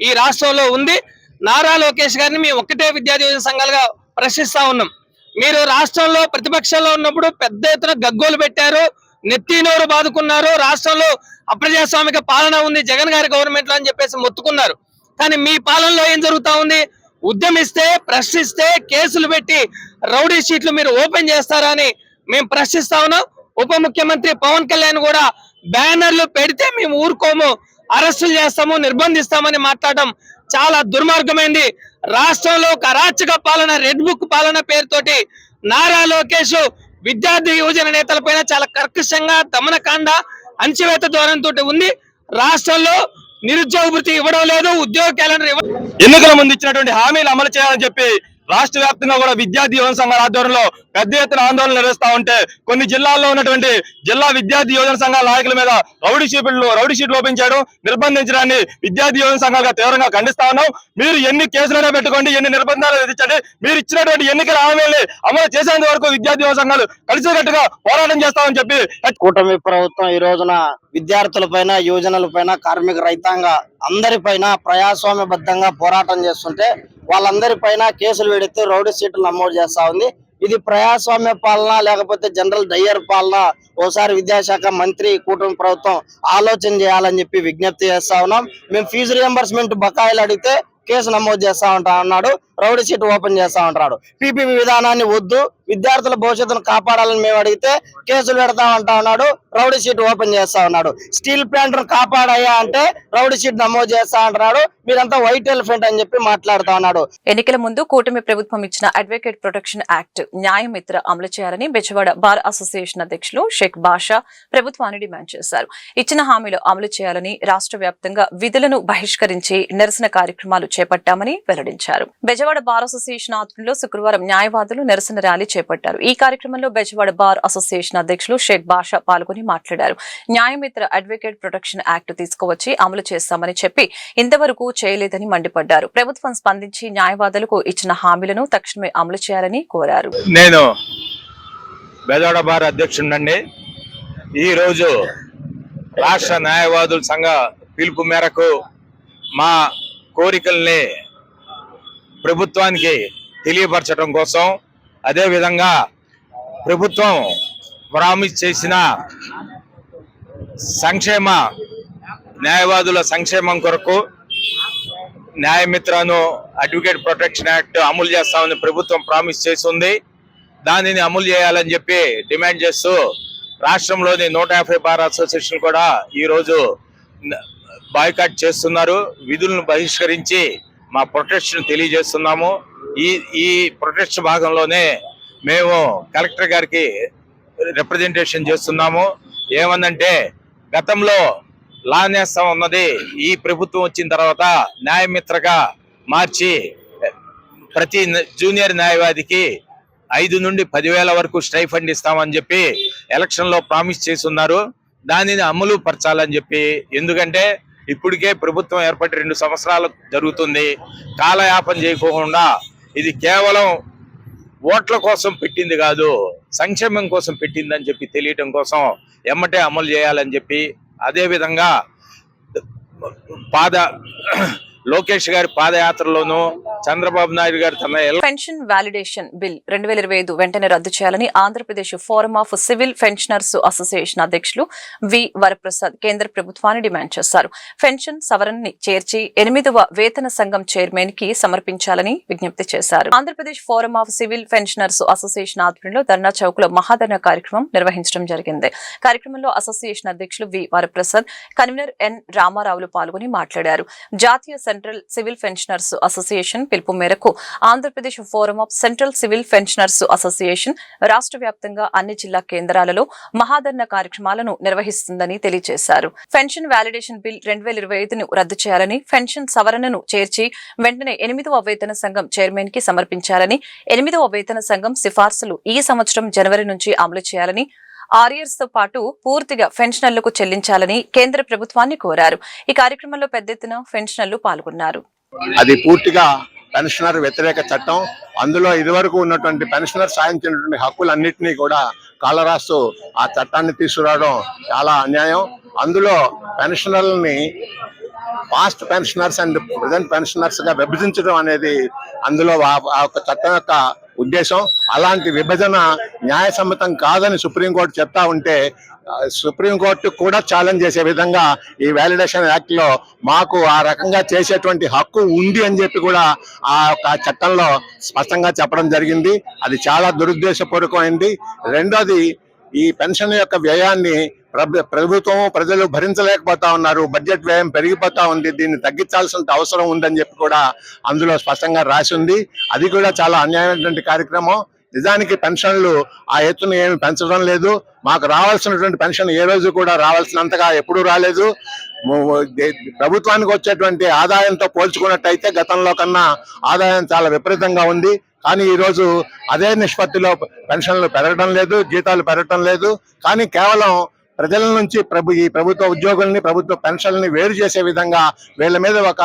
ఈ రాష్ట్రంలో ఉంది. నారా లోకేష్ గారిని మేము ఒక్కటే విద్యార్థి యువజన సంఘాలుగా ప్రశ్నిస్తా ఉన్నాం. మీరు రాష్ట్రంలో ప్రతిపక్షంలో ఉన్నప్పుడు పెద్ద ఎత్తున గగ్గోలు పెట్టారు, నెత్తినోరు బాదుకున్నారు, రాష్ట్రంలో అప్రజాస్వామిక పాలన ఉంది జగన్ గారి గవర్నమెంట్ లో అని చెప్పేసి మొత్తుకున్నారు. కానీ మీ పాలనలో ఏం జరుగుతా ఉంది? ఉద్యమిస్తే, ప్రశ్నిస్తే కేసులు పెట్టి రౌడీ షీట్లు మీరు ఓపెన్ చేస్తారా అని మేము ప్రశ్నిస్తా ఉన్నాం. ఉప ముఖ్యమంత్రి పవన్ కళ్యాణ్ కూడా బ్యానర్లు పెడితే మేము ఊరుకోము, అరెస్టులు చేస్తాము, నిర్బంధిస్తామని మాట్లాడడం చాలా దుర్మార్గమైంది. రాష్ట్రంలో ఒక అరాచక పాలన, రెడ్ బుక్ పాలన పేరుతోటి నారా లోకేష్ విద్యార్థి యువజన నేతలపైన చాలా కర్కశంగా దమనకాండ, అంచెవేత ధోరణితో ఉంది. రాష్ట్రంలో నిరుద్యోగ వృత్తి ఇవ్వడం లేదు, ఉద్యోగ క్యాలెండర్ ఎన్నికల ముందు ఇచ్చినటువంటి హామీలు అమలు చేయాలని చెప్పి రాష్ట్ర వ్యాప్తంగా కూడా విద్యార్థి యువజన సంఘాల ఆధ్వర్యంలో పెద్ద ఎత్తున ఆందోళన నిర్వహిస్తా ఉంటే కొన్ని జిల్లాల్లో ఉన్నటువంటి జిల్లా విద్యార్థి యువజన సంఘాల నాయకుల మీద రౌడీ షీట్లు ఓపెన్ చేయడం, నిర్బంధించడాన్ని విద్యార్థి యువజన సంఘాలుగా తీవ్రంగా ఖండిస్తా ఉన్నాం. మీరు ఎన్ని కేసులైనా పెట్టుకోండి, ఎన్ని నిర్బంధాలు విధించండి, మీరు ఇచ్చినటువంటి ఎన్నికల హామీల్ని అమలు చేసేంత వరకు విద్యార్థి యువజన సంఘాలు కలిసికట్టుగా పోరాటం చేస్తామని చెప్పి కూటమి ప్రభుత్వం ఈ రోజున విద్యార్థులపైన, యువజనులపైన, కార్మిక రైతాంగ అందరిపైన ప్రజాస్వామ్యబద్ధంగా పోరాటం చేస్తుంటే వాళ్ళందరిపైన కేసులు పెడితే రౌడీ షీట్లు నమోదు చేస్తా ఉంది. ఇది ప్రజాస్వామ్య పాలన లేకపోతే జనరల్ డయ్యర్ పాలన? ఓసారి విద్యాశాఖ మంత్రి, కూటమి ప్రభుత్వం ఆలోచన చేయాలని చెప్పి విజ్ఞప్తి చేస్తా ఉన్నాం. మేము ఫీజు రియంబర్స్మెంట్ బకాయిలు అడిగితే కేసు నమోదు చేస్తా అన్నాడు, రౌడీ షీట్ ఓపెన్ చేస్తా ఉంటాడు. పీపీపీ విధానాన్ని వద్దు, విద్యార్థుల భవిష్యత్తును కాపాడాలని మేము అడిగితే కేసులు పెడతామంటా ఉన్నాడు, రౌడీ షీట్ ఓపెన్ చేస్తా ఉన్నాడు. స్టీల్ ప్లాంట్ కాపాడాయా అంటే రౌడీ షీట్ నమోదు చేస్తా అంటున్నాడు. మీరంతా వైట్ ఎలిఫెంట్ అని చెప్పి మాట్లాడుతా ఉన్నాడు. ఎన్నికల ముందు కూటమి ప్రభుత్వం ఇచ్చిన అడ్వకేట్ ప్రొటెక్షన్ యాక్ట్ న్యాయమిత్ర అమలు చేయాలని బెజవాడ బార్ అసోసియేషన్ అధ్యక్షులు షేక్ బాషా ప్రభుత్వాన్ని డిమాండ్ చేశారు. ఇచ్చిన హామీలు అమలు చేయాలని రాష్ట్ర వ్యాప్తంగా విధులను బహిష్కరించి నిరసన కార్యక్రమాలు చేపట్టామని వెల్లడించారు. బెజవాడ బార్ అసోసియేషన్ ఆధ్వర్యంలో శుక్రవారం న్యాయవాదులు నిరసన ర్యాలీ చేపట్టారు. ఈ కార్యక్రమంలో బెజవాడ బార్ అసోసియేషన్ అధ్యక్షులు షేక్ బాషా పాల్గొని మాట్లాడారు. న్యాయమిత్ర అడ్వకేట్ ప్రొటెక్షన్ యాక్ట్ తీసుకువచ్చి అమలు చేస్తామని చెప్పి ఇంతవరకు చేయలేదని మండిపడ్డారు. ప్రభుత్వం స్పందించి న్యాయవాదులకు ఇచ్చిన హామీలను తక్షణమే అమలు చేయాలని కోరారు. నేను బెజవాడ బార్ అధ్యక్షుడినండి. ఈ రోజు రాష్ట్ర న్యాయవాదుల సంఘ పిలుపు మేరకు మా కోరికల్ని ప్రభుత్వానికి తెలియపరచడం కోసం, అదేవిధంగా ప్రభుత్వం ప్రామిస్ చేసిన సంక్షేమ న్యాయవాదుల సంక్షేమం కొరకు న్యాయమిత్రను అడ్వకేట్ ప్రొటెక్షన్ యాక్ట్ అమలు చేస్తామని ప్రభుత్వం ప్రామిస్ చేస్తుంది. దానిని అమలు చేయాలని చెప్పి డిమాండ్ చేస్తూ రాష్ట్రంలోని 150 బార్ అసోసియేషన్ కూడా ఈరోజు బాయ్కాట్ చేస్తున్నారు. విధులను బహిష్కరించి మా ప్రొటెక్షన్ తెలియజేస్తున్నాము. ఈ ప్రొటెక్షన్ భాగంలోనే మేము కలెక్టర్ గారికి రిప్రజెంటేషన్ చేస్తున్నాము. ఏమన్నంటే గతంలో లా నేస్తం ఉన్నది ఈ ప్రభుత్వం వచ్చిన తర్వాత న్యాయమిత్రగా మార్చి ప్రతి జూనియర్ న్యాయవాదికి 5 నుండి 10,000 వరకు స్టైఫండ్ ఇస్తామని చెప్పి ఎలక్షన్ లో ప్రామిస్ చేస్తున్నారు. దానిని అమలు పరచాలని చెప్పి, ఎందుకంటే ఇప్పటికే ప్రభుత్వం ఏర్పడి 2 సంవత్సరాలు జరుగుతుంది. కాలయాపన చేయకోకుండా ఇది కేవలం ఓట్ల కోసం పెట్టింది కాదు, సంక్షేమం కోసం పెట్టిందని చెప్పి తెలియటం కోసం ఎమ్మటే అమలు చేయాలని చెప్పి, అదే విధంగా లోకేష్ గారి పాదయాత్రలోనూ చంద్రబాబు నాయుడు గారు తన పెన్షన్ వాలిడేషన్ బిల్ 2025 వెంటనే రద్దు చేయాలని Andhra Pradesh forum of civil pensioners association అధ్యక్షులు వి వరప్రసాద్ కేంద్ర ప్రభుత్వాన్ని డిమాండ్ చేశారు. పెన్షన్ సవరణని చేర్చి 8వ వేతన సంఘం చైర్మన్ కి సమర్పించాలని విజ్ఞప్తి చేశారు. Andhra Pradesh forum of civil pensioners association ఆధ్వర్యంలో ధర్నా చౌక్ లో మహాధర్నా కార్యక్రమం నిర్వహించడం జరిగింది. కార్యక్రమంలో అసోసియేషన్ అధ్యక్షులు వి వరప్రసాద్, కన్వీనర్ ఎన్ రామారావులు పాల్గొని మాట్లాడారు. జాతీయ సెంట్రల్ సివిల్ పెన్షనర్స్ అసోసియేషన్ పిలుపు మేరకు Andhra Pradesh forum of central civil pensioners association రాష్ట్ర వ్యాప్తంగా అన్ని జిల్లా కేంద్రాలలో మహాధర్నా కార్యక్రమాలను నిర్వహిస్తుందని తెలియజేశారు. పెన్షన్ వాలిడేషన్ బిల్ 2025ను రద్దు చేయాలని, పెన్షన్ సవరణను చేర్చి వెంటనే 8వ వేతన సంఘం చైర్మన్ కి సమర్పించాలని, 8వ వేతన సంఘం సిఫార్సులు ఈ సంవత్సరం జనవరి నుంచి అమలు చేయాలని, ఆరియర్స్ తో పాటు పూర్తిగా పెన్షనర్లకు చెల్లించాలని కేంద్ర ప్రభుత్వాన్ని కోరారు. ఈ కార్యక్రమంలో పెద్ద ఎత్తున పెన్షనర్లు పాల్గొన్నారు. అది పూర్తిగా పెన్షనర్ వ్యతిరేక చట్టం. అందులో ఇదివరకు ఉన్నటువంటి పెన్షనర్ సాధించినటువంటి హక్కులన్నింటినీ కూడా కాలరాస్తూ ఆ చట్టాన్ని తీసుకురావడం చాలా అన్యాయం. అందులో పెన్షనర్లని past pensioners and present pensioners గా విభజించడం అనేది అందులో ఆ చట్టం యొక్క ఉద్దేశం. అలాంటి విభజన న్యాయసమ్మతం కాదని సుప్రీంకోర్టు చెప్తా ఉంటే సుప్రీంకోర్టు కూడా ఛాలెంజ్ చేసే విధంగా ఈ వాలిడేషన్ యాక్ట్ లో మాకు ఆ రకంగా చేసేటువంటి హక్కు ఉంది అని చెప్పి కూడా ఆ యొక్క చట్టంలో స్పష్టంగా చెప్పడం జరిగింది. అది చాలా దురుద్దేశపూర్వకమైంది. రెండోది, ఈ పెన్షన్ యొక్క వ్యయాన్ని ప్రభుత్వం ప్రజలు భరించలేకపోతా ఉన్నారు. బడ్జెట్ వ్యయం పెరిగిపోతా ఉంది. దీన్ని తగ్గించాల్సిన అవసరం ఉందని చెప్పి కూడా అందులో స్పష్టంగా రాసి ఉంది. అది కూడా చాలా అన్యాయమైనటువంటి కార్యక్రమం. నిజానికి పెన్షన్లు ఆ ఎత్తును ఏమి పెంచడం లేదు. మాకు రావాల్సినటువంటి పెన్షన్ ఏ రోజు కూడా రావాల్సినంతగా ఎప్పుడూ రాలేదు. ప్రభుత్వానికి వచ్చేటువంటి ఆదాయంతో పోల్చుకున్నట్టయితే గతంలో కన్నా ఆదాయం చాలా విపరీతంగా ఉంది. కానీ ఈ రోజు అదే నిష్పత్తిలో పెన్షన్లు పెరగడం లేదు, జీతాలు పెరగడం లేదు. కానీ కేవలం ప్రజల నుంచి ఈ ప్రభుత్వ ఉద్యోగుల్ని, ప్రభుత్వ పెన్షన్లని వేరు చేసే విధంగా, వీళ్ళ మీద ఒక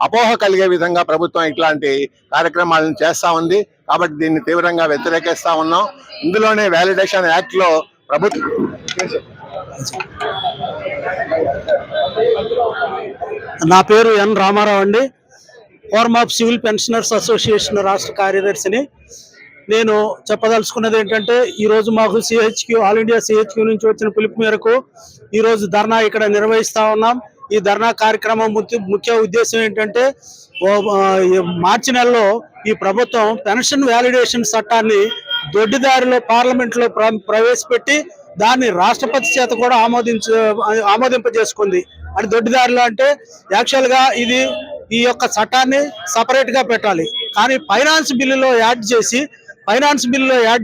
అపోహ కలిగే విధంగా ప్రభుత్వం ఇట్లాంటి కార్యక్రమాలను చేస్తా ఉంది. కాబట్టి దీన్ని తీవ్రంగా వ్యతిరేకిస్తా ఉన్నాం. ఇందులోనే వాలిడేషన్ యాక్ట్ లో ప్రభుత్వం నా పేరు ఎన్ రామారావు అండి. Forum of civil pensioners association రాష్ట్ర కార్యదర్శిని. నేను చెప్పదలుచుకున్నది ఏంటంటే, ఈరోజు మాకు సిహెచ్క్యూ, ఆల్ ఇండియా సిహెచ్క్యూ నుంచి వచ్చిన పిలుపు మేరకు ఈరోజు ధర్నా ఇక్కడ నిర్వహిస్తా ఉన్నాం. ఈ ధర్నా కార్యక్రమం ముఖ్య ఉద్దేశం ఏంటంటే, మార్చి నెలలో ఈ ప్రభుత్వం పెన్షన్ వాలిడేషన్ చట్టాన్ని దొడ్డిదారిలో పార్లమెంట్లో ప్రవేశపెట్టి దాన్ని రాష్ట్రపతి చేత కూడా ఆమోదింపజేసుకుంది. అది దొడ్డిదారిలో అంటే యాక్చువల్గా ఇది ఈ యొక్క చట్టాన్ని సపరేట్ గా పెట్టాలి. కానీ ఫైనాన్స్ బిల్లులో యాడ్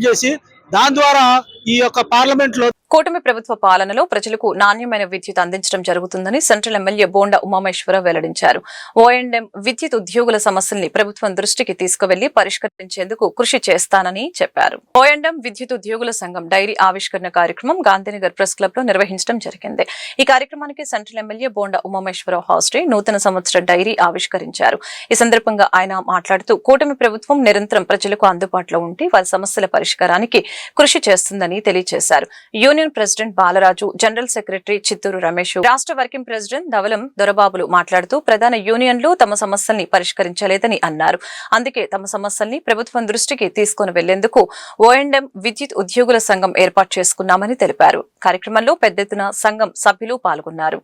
చేసి దాని ద్వారా ఈ యొక్క పార్లమెంట్ లో కూటమి ప్రభుత్వ పాలనలో ప్రజలకు నాణ్యమైన విద్యుత్ అందించడం జరుగుతుందని సెంట్రల్ ఎమ్మెల్యే బోండా ఉమామేశ్వరరావు వెల్లడించారు. ఓఎండ్ఎం విద్యుత్ ఉద్యోగుల సమస్యల్ని ప్రభుత్వం దృష్టికి తీసుకువెళ్లి పరిష్కరించేందుకు కృషి చేస్తానని చెప్పారు. ఓఎండ్ఎం విద్యుత్ ఉద్యోగుల సంఘం డైరీ ఆవిష్కరణ కార్యక్రమం గాంధీనగర్ ప్రెస్ క్లబ్ లో నిర్వహించడం జరిగింది. ఈ కార్యక్రమానికి సెంట్రల్ ఎమ్మెల్యే బోండా ఉమామేశ్వరరావు హాజరై నూతన సంవత్సర డైరీ ఆవిష్కరించారు. ఈ సందర్భంగా ఆయన మాట్లాడుతూ, కూటమి ప్రభుత్వం నిరంతరం ప్రజలకు అందుబాటులో ఉండి వారి సమస్యల పరిష్కారానికి కృషి చేస్తుందని తెలియజేశారు. Union president Balaraju, general secretary Chittoor Ramesh, రాష్ట్ర వర్కింగ్ ప్రెసిడెంట్ ధవలం దొరబాబులు మాట్లాడుతూ, ప్రధాన యూనియన్లు తమ సమస్యల్ని పరిష్కరించలేదని అన్నారు. అందుకే తమ సమస్యల్ని ప్రభుత్వం దృష్టికి తీసుకుని వెళ్లేందుకు ఓఎండ్ఎం విద్యుత్ ఉద్యోగుల సంఘం ఏర్పాటు చేసుకున్నామని తెలిపారు. కార్యక్రమంలో పెద్ద ఎత్తున సంఘం సభ్యులు పాల్గొన్నారు.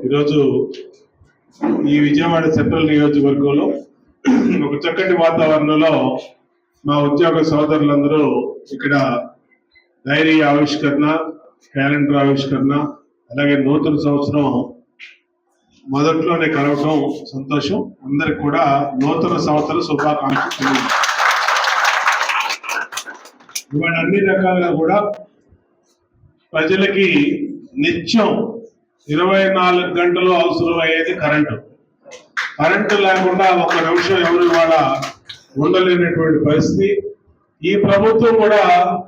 ఈరోజు ఈ విజయవాడ సెంట్రల్ నియోజకవర్గంలో ఒక చక్కటి వాతావరణంలో మా ఉద్యోగ సోదరులందరూ ఇక్కడ డైరీ ఆవిష్కరణ, క్యాలెండర్ ఆవిష్కరణ, అలాగే నూతన సంవత్సరం మొదట్లోనే కలవటం సంతోషం. అందరికి కూడా నూతన సంవత్సర శుభాకాంక్షలు. ఇవాళ అన్ని రకాలుగా కూడా ప్రజలకి నిత్యం 24 గంటలు అవసరమయ్యేది కరెంటు లేకుండా ఒక నిమిషం ఎవరు ఇవాళ ఉండలేనటువంటి పరిస్థితి. ఈ ప్రభుత్వం కూడా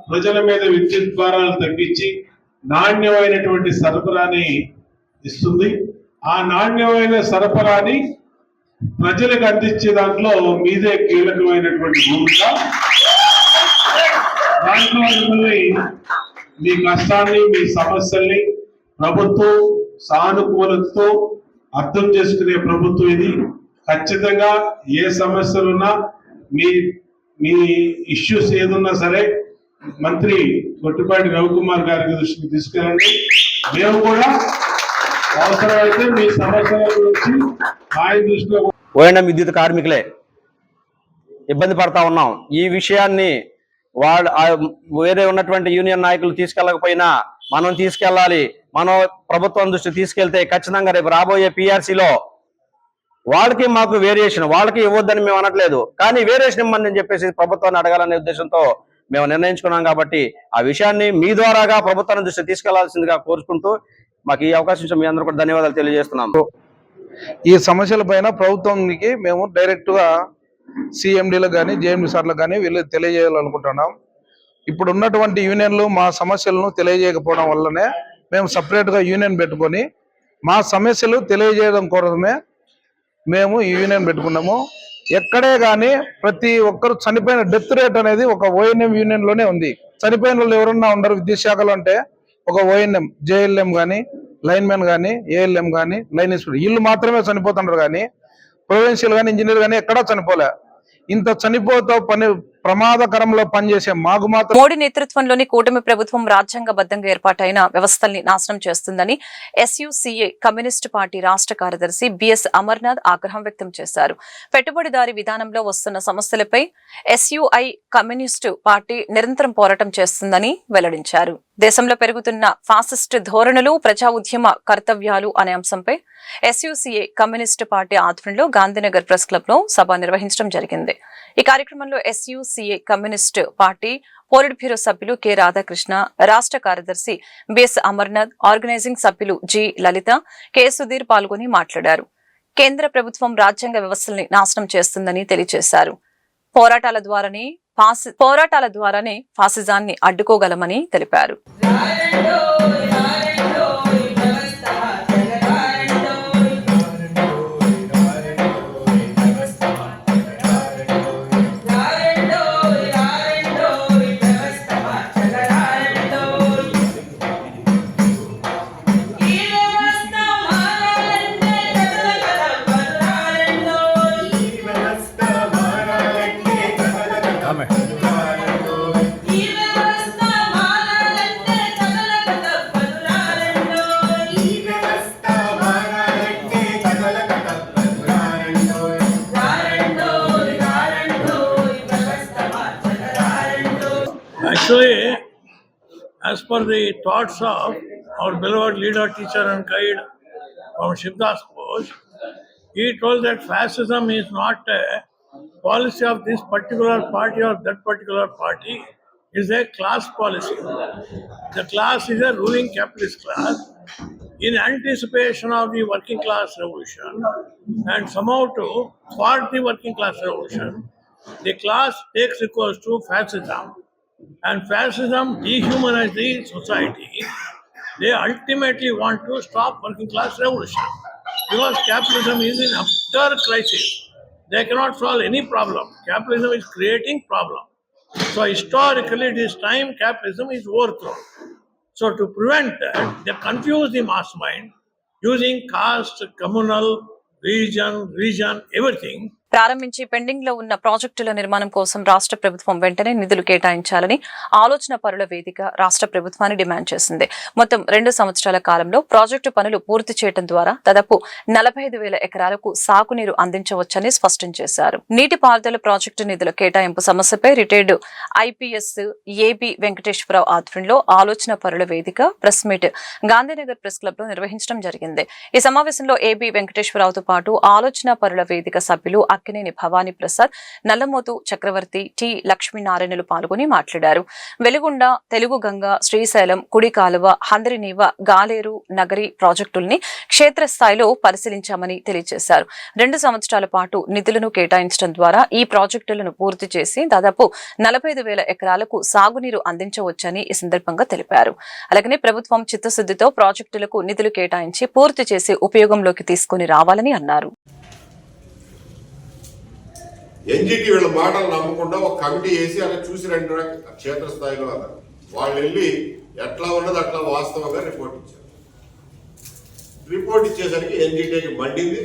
ప్రజల మీద విద్యుత్ భారాలు తగ్గించి నాణ్యమైనటువంటి సరఫరాని ఇస్తుంది. ఆ నాణ్యమైన సరఫరాని ప్రజలకు అందించే దాంట్లో మీదే కీలకమైనటువంటి భూమిక. దాంట్లో మిమ్మల్ని మీ కష్టాన్ని, మీ సమస్యల్ని ప్రభుత్వం సానుకూలతతో అర్థం చేసుకునే ప్రభుత్వం ఇది. ఖచ్చితంగా ఏ సమస్యలున్నా మీ మీ ఇష్యూస్ ఏదున్నా సరే మంత్రి గొట్టిపాటి రవికుమార్ గారి దృష్టికి తీసుకెళ్ళండి. మేము కూడా అవసరమైతే మీ సమస్యల గురించి ఆయన దృష్టిలో ఓఎన్ఎం విద్యుత్ కార్మికులే ఇబ్బంది పడతా ఉన్నాం. ఈ విషయాన్ని వేరే ఉన్నటువంటి యూనియన్ నాయకులు తీసుకెళ్ళకపోయినా మనం తీసుకెళ్ళాలి. మనం ప్రభుత్వం దృష్టికి తీసుకెళ్తే ఖచ్చితంగా రేపు రాబోయే పిఆర్సీలో వాళ్ళకి మాకు వేరియేషన్, వాళ్ళకి ఇవ్వద్దని మేము అనట్లేదు, కానీ వేరియేషన్ ఇవ్వమని చెప్పేసి ప్రభుత్వాన్ని అడగాలనే ఉద్దేశంతో మేము నిర్ణయించుకున్నాం. కాబట్టి ఆ విషయాన్ని మీ ద్వారాగా ప్రభుత్వాన్ని దృష్టికి తీసుకెళ్లాల్సిందిగా కోరుకుంటూ మాకు ఈ అవకాశం ఇచ్చిన మీ అందరూ కూడా ధన్యవాదాలు తెలియజేస్తున్నాం. ఈ సమస్యల పైన ప్రభుత్వానికి మేము డైరెక్ట్గా సిఎండీలకు కానీ జేఎండీ సార్లకు కానీ వీళ్ళు తెలియజేయాలనుకుంటున్నాం. ఇప్పుడు ఉన్నటువంటి యూనియన్లు మా సమస్యలను తెలియజేయకపోవడం వల్లనే మేము సపరేట్గా యూనియన్ పెట్టుకొని మా సమస్యలు తెలియజేయడం కోసమే మేము ఈ యూనియన్ పెట్టుకున్నాము. ఎక్కడే కానీ ప్రతి ఒక్కరు చనిపోయిన డెత్ రేట్ అనేది ఒక ఓఎన్ఎం యూనియన్లోనే ఉంది. చనిపోయిన వాళ్ళు ఎవరన్నా ఉండరు విద్యుత్ శాఖలో అంటే ఒక ఓఎన్ఎం, జేఎల్ఎం కానీ, లైన్మెన్ కానీ, ఏఎల్ఎం కానీ, లైన్ ఇన్స్పెక్టర్ వీళ్ళు మాత్రమే చనిపోతున్నారు. కానీ ప్రొవిన్షియల్ కానీ ఇంజనీర్ కానీ ఎక్కడా చనిపోలే. ఇంత చనిపోతా ప్రమాదకరంలో పనిచేసే మాకు మాత్రం మోడీ నేతృత్వంలోని కూటమి ప్రభుత్వం రాజ్యాంగబద్ధంగా ఏర్పాటైన వ్యవస్థల్ని నాశనం చేస్తుందని ఎస్యూసీఏ కమ్యూనిస్టు పార్టీ రాష్ట్ర కార్యదర్శి బిఎస్ అమర్నాథ్ ఆగ్రహం వ్యక్తం చేశారు. పెట్టుబడిదారీ విధానంలో వస్తున్న సమస్యలపై ఎస్యూఐ కమ్యూనిస్టు పార్టీ నిరంతరం పోరాటం చేస్తుందని వెల్లడించారు. దేశంలో పెరుగుతున్న ఫాసిస్టు ధోరణులు, ప్రజా ఉద్యమ కర్తవ్యాలు అనే అంశంపై ఎస్యూసీఏ కమ్యూనిస్టు పార్టీ ఆధ్వర్యంలో గాంధీనగర్ ప్రెస్ క్లబ్ లో సభ నిర్వహించడం జరిగింది. ఈ కార్యక్రమంలో ఎస్యూసీఏ కమ్యూనిస్టు పార్టీ పోలిట్ బ్యూరో సభ్యులు కె రాధాకృష్ణ, రాష్ట్ర కార్యదర్శి బిఎస్ అమర్నాథ్, ఆర్గనైజింగ్ సభ్యులు జి లలిత, కె సుధీర్ పాల్గొని మాట్లాడారు. కేంద్ర ప్రభుత్వం రాజ్యాంగ వ్యవస్థల్ని నాశనం చేస్తుందని తెలియజేశారు. పోరాటాల ద్వారానే ఫాసిజాన్ని అడ్డుకోగలమని తెలిపారు. Actually, as per the thoughts of our beloved leader, teacher and guide from Shivdas Ghosh, he told that fascism is not a policy of this particular party or that particular party, it is a class policy. The class is a ruling capitalist class in anticipation of the working class revolution, and somehow to thwart the working class revolution, the class takes recourse to fascism. And fascism dehumanizes the society. They ultimately want to stop working class revolution because capitalism is in utter crisis. They cannot solve any problem. Capitalism is creating problem. So historically, this time capitalism is overthrown. So to prevent that, they confuse the mass mind using caste, communal, region, everything. ప్రారంభించి pending లో ఉన్న ప్రాజెక్టుల నిర్మాణం కోసం రాష్ట్ర ప్రభుత్వం వెంటనే నిధులు కేటాయించాలని ఆలోచన పరుల వేదిక రాష్ట్ర ప్రభుత్వాన్ని డిమాండ్ చేసింది. మొత్తం 2 సంవత్సరాల కాలంలో ప్రాజెక్టు పనులు పూర్తి చేయడం ద్వారా దాదాపు 45,000 ఎకరాలకు సాగునీరు అందించవచ్చని స్పష్టం చేశారు. నీటిపారుదల ప్రాజెక్టు నిధుల కేటాయింపు సమస్యపై రిటైర్డ్ ఐపీఎస్ ఏబి వెంకటేశ్వరరావు ఆధ్వర్యంలో ఆలోచన పరుల వేదిక press meet Gandhinagar press club లో నిర్వహించడం జరిగింది. ఈ సమావేశంలో ఏబి వెంకటేశ్వరరావుతో పాటు ఆలోచన పరుల వేదిక సభ్యులు అక్కినేని భవానీ ప్రసాద్, నల్లమోతు చక్రవర్తి, టి లక్ష్మీనారాయణలు పాల్గొని మాట్లాడారు. వెలుగొండ, తెలుగు గంగ, శ్రీశైలం, కుడి కాలువ, హంద్రినీవ, గాలేరు, నగరి ప్రాజెక్టుల్ని క్షేత్రస్థాయిలో పరిశీలించామని తెలియజేశారు. 2 సంవత్సరాల పాటు నిధులను కేటాయించడం ద్వారా ఈ ప్రాజెక్టులను పూర్తి చేసి దాదాపు 45,000 ఎకరాలకు సాగునీరు అందించవచ్చని ఈ సందర్భంగా తెలిపారు. అలాగనే ప్రభుత్వం చిత్తశుద్ధితో ప్రాజెక్టులకు నిధులు కేటాయించి పూర్తి చేసి ఉపయోగంలోకి తీసుకుని రావాలని అన్నారు. ఎన్జిటి వీళ్ళ మాటలు నమ్మకుండా ఒక కమిటీ వేసి అలా చూసి రండి క్షేత్రస్థాయిలో అన్నారు. వాళ్ళు వెళ్ళి ఎట్లా ఉన్నది అట్లా వాస్తవంగా రిపోర్ట్ ఇచ్చారు. రిపోర్ట్ ఇచ్చేసరికి ఎన్జిటికి మండింది.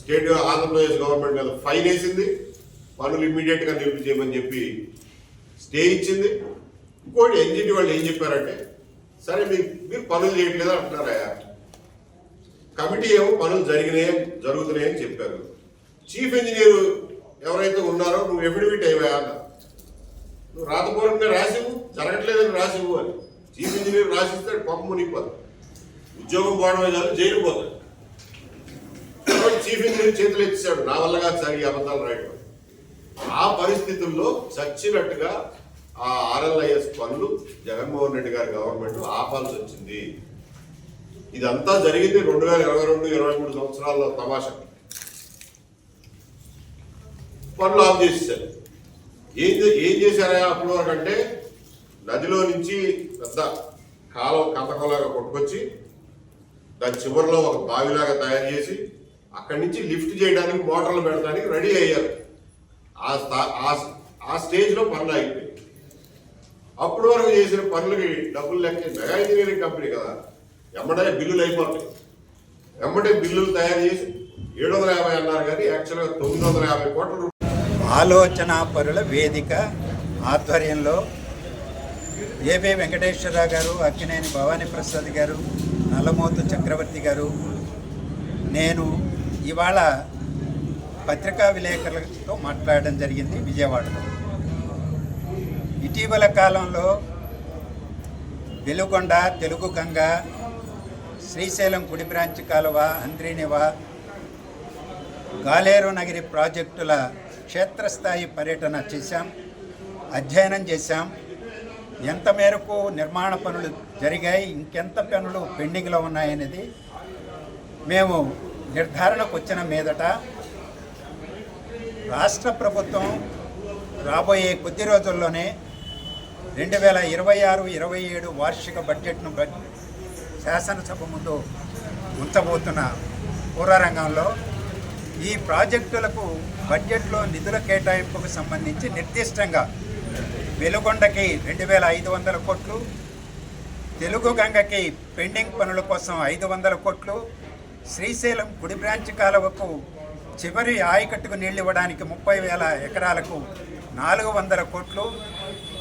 స్టేట్ ఆంధ్రప్రదేశ్ గవర్నమెంట్ మీద ఫైన్ వేసింది, పనులు ఇమ్మీడియట్గా నిలుపు చేయమని చెప్పి స్టే ఇచ్చింది. ఇంకోటి ఎన్జిటి వాళ్ళు ఏం చెప్పారంటే, సరే మీరు పనులు చేయట్లేదు అంటున్నారా, కమిటీ ఏమో పనులు జరుగుతున్నాయని చెప్పారు. చీఫ్ ఇంజనీర్ ఎవరైతే ఉన్నారో నువ్వు ఎఫిడవిట్ అయ్యా అన్న, నువ్వు రాతపూర్వకంగా రాసివు, జరగట్లేదని రాసివు అని. చీఫ్ ఇంజనీర్ రాసిస్తే పంప మునిగిపోదు, ఉద్యోగం పోవడమే కాదు జైలు పోతాడు. చీఫ్ ఇంజనీర్ చేతులు ఎత్తిశాడు, నా వల్ల కాదు సార్ ఈ అబద్ధాలు రాయడం. ఆ పరిస్థితుల్లో చచ్చినట్టుగా ఆ RLIS పనులు జగన్మోహన్ రెడ్డి గారి గవర్నమెంట్ ఆపాల్సి వచ్చింది. ఇదంతా జరిగింది 2022-23 సంవత్సరాల్లో తమాషా. పనులు ఆఫ్ చేసేసారు. ఏం చేశారా అప్పటి వరకు అంటే, నదిలో నుంచి పెద్ద కందకంలాగా కొట్టుకొచ్చి దాని చివరిలో ఒక బావిలాగా తయారు చేసి అక్కడి నుంచి లిఫ్ట్ చేయడానికి మోటార్లు పెడతానికి రెడీ అయ్యారు. ఆ స్టేజ్లో పనులు అయిపోయి అప్పటి వరకు చేసిన పనులకి డబ్బులు లెక్క. మెగా ఇంజనీరింగ్ కంపెనీ కదా, ఎమ్మడే బిల్లులు అయిపోతాయి. ఎమ్మడే బిల్లులు తయారు చేసి 750 అన్నారు, కానీ యాక్చువల్గా 950 కోట్ల రూపాయలు. ఆలోచన పరుల వేదిక ఆధ్వర్యంలో ఏబి వెంకటేశ్వరరావు గారు, అక్కినేని భవానీ ప్రసాద్ గారు, నల్లమోతు చక్రవర్తి గారు, నేను ఇవాళ పత్రికా విలేకరులతో మాట్లాడడం జరిగింది విజయవాడలో. ఇటీవల కాలంలో వెలుగొండ, తెలుగు గంగ, శ్రీశైలం కుడి బ్రాంచ్ కాలువ, అంద్రీనివ, గాలేరు నగిరి ప్రాజెక్టుల క్షేత్రస్థాయి పర్యటన చేశాం, అధ్యయనం చేశాం. ఎంత మేరకు నిర్మాణ పనులు జరిగాయి, ఇంకెంత పనులు పెండింగ్లో ఉన్నాయనేది మేము నిర్ధారణకు వచ్చిన మీదట రాష్ట్ర ప్రభుత్వం రాబోయే కొద్ది రోజుల్లోనే 2026-27 వార్షిక బడ్జెట్ను శాసనసభ ముందు ఉంచబోతున్న పూర్వరంగంలో ఈ ప్రాజెక్టులకు బడ్జెట్లో నిధుల కేటాయింపుకు సంబంధించి నిర్దిష్టంగా వెలుగొండకి 2500 కోట్లు, తెలుగు గంగకి పెండింగ్ పనుల కోసం 500 కోట్లు, శ్రీశైలం కుడి బ్రాంచ్ కాలువకు చివరి ఆయకట్టుకు నీళ్లు ఇవ్వడానికి 30,000 ఎకరాలకు 400 కోట్లు,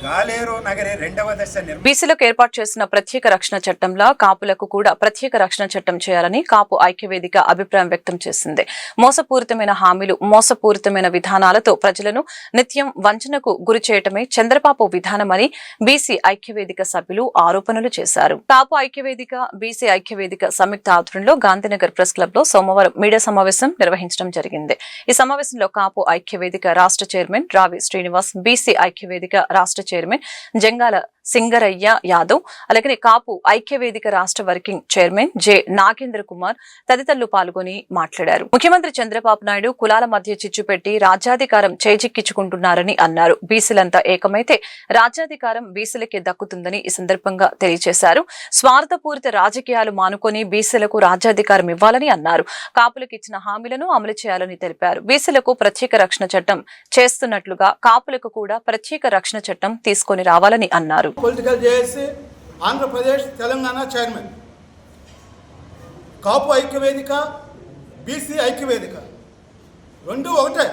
గాలేరు నగరి 2వ దశ బీసీలకు ఏర్పాటు చేసిన ప్రత్యేక రక్షణ చట్టంలో కాపులకు కూడా ప్రత్యేక రక్షణ చట్టం చేయాలని కాపు ఐక్యవేదిక అభిప్రాయం వ్యక్తం చేసింది. మోసపూరితమైన హామీలు, మోసపూరితమైన విధానాలతో ప్రజలను నిత్యం వంచనకు గురి చేయటమే చంద్రబాబు విధానమని బీసీ ఐక్యవేదిక సభ్యులు ఆరోపణలు చేశారు. కాపు ఐక్యవేదిక, బీసీ ఐక్యవేదిక సంయుక్త ఆధ్వర్యంలో గాంధీనగర్ ప్రెస్ క్లబ్ లో సోమవారం మీడియా సమావేశం నిర్వహించడం జరిగింది. ఈ సమావేశంలో కాపు ఐక్యవేదిక రాష్ట్ర చైర్మన్ రావి శ్రీనివాస్, బీసీ ఐక్యవేదిక రాష్ట్ర చైర్మన్ జంగాల సింగరయ్య యాదవ్, అలాగే కాపు ఐక్యవేదిక రాష్ట్ర working chairman J Nagendra Kumar తదితరులు పాల్గొని మాట్లాడారు. ముఖ్యమంత్రి చంద్రబాబు నాయుడు కులాల మధ్య చిచ్చు పెట్టి రాజ్యాధికారం చేజిక్కించుకుంటున్నారని అన్నారు. బీసీలంతా ఏకమైతే రాజ్యాధికారం బీసీలకే దక్కుతుందని ఈ సందర్భంగా తెలియజేశారు. స్వార్థపూరిత రాజకీయాలు మానుకొని బీసీలకు రాజ్యాధికారం ఇవ్వాలని అన్నారు. కాపులకు ఇచ్చిన హామీలను అమలు చేయాలని తెలిపారు. బీసీలకు ప్రత్యేక రక్షణ చట్టం చేస్తున్నట్లుగా కాపులకు కూడా ప్రత్యేక రక్షణ చట్టం తీసుకొని రావాలని అన్నారు. Political JAC, Andhra Pradesh, Telangana chairman, Kapu ఐక్యవేదిక, బీసీ ఐక్యవేదిక రెండు ఒకటే.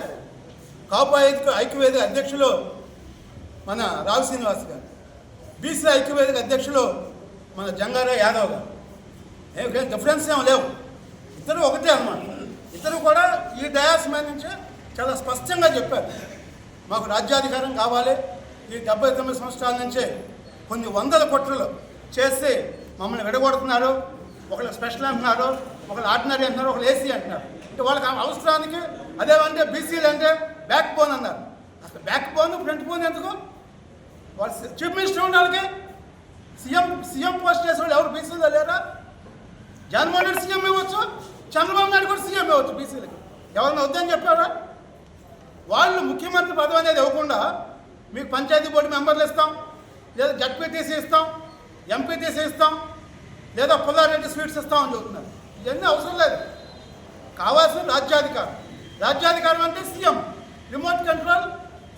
కాపు ఐక్యవేదిక అధ్యక్షులు మన రావు శ్రీనివాస్ గారు, బీసీ ఐక్యవేదిక అధ్యక్షులు మన జంగారా యాదవ్ గారు. ఏం డిఫరెన్స్ ఏం లేవు, ఇద్దరు ఒకటే అన్నమాట. ఇద్దరు కూడా ఈ డయాస్ మీద నుంచి చాలా స్పష్టంగా చెప్పారు, మాకు రాజ్యాధికారం కావాలి. ఈ 79 సంవత్సరాల నుంచే కొన్ని వందల కోట్లు చేసి మమ్మల్ని విడగొడుతున్నారు. ఒకళ్ళు స్పెషల్ అంటున్నారు, ఒకళ్ళు ఆర్డినరీ అంటున్నారు, ఒకళ్ళు ఏసీ అంటున్నారు. అంటే వాళ్ళకి అవసరానికి అదేమంటే బీసీలు అంటే బ్యాక్ బోన్ అన్నారు. అసలు బ్యాక్ బోన్, ఫ్రంట్ బోన్ ఎందుకు? వాళ్ళు చీఫ్ మినిస్టర్ ఉండాలి, సీఎం పోస్ట్ చేసే వాళ్ళు ఎవరు బీసీలో లేరా? జగన్మోహన్ రెడ్డి సీఎం ఇవ్వచ్చు, చంద్రబాబు నాయుడు కూడా సీఎం ఇవ్వచ్చు. బీసీలకి ఎవరన్నా వద్దని చెప్పారా? వాళ్ళు ముఖ్యమంత్రి పదవి అనేది ఇవ్వకుండా మీకు పంచాయతీ బోర్డు మెంబర్లు ఇస్తాం, లేదా జడ్పీటీసీ ఇస్తాం, ఎంపీటీసీ ఇస్తాం, లేదా పుల్లారెడ్డి స్వీట్స్ ఇస్తామని చెబుతున్నారు. ఇవన్నీ అవసరం లేదు. కావాల్సిన రాజ్యాధికారం. రాజ్యాధికారం అంటే సీఎం, రిమోట్ కంట్రోల్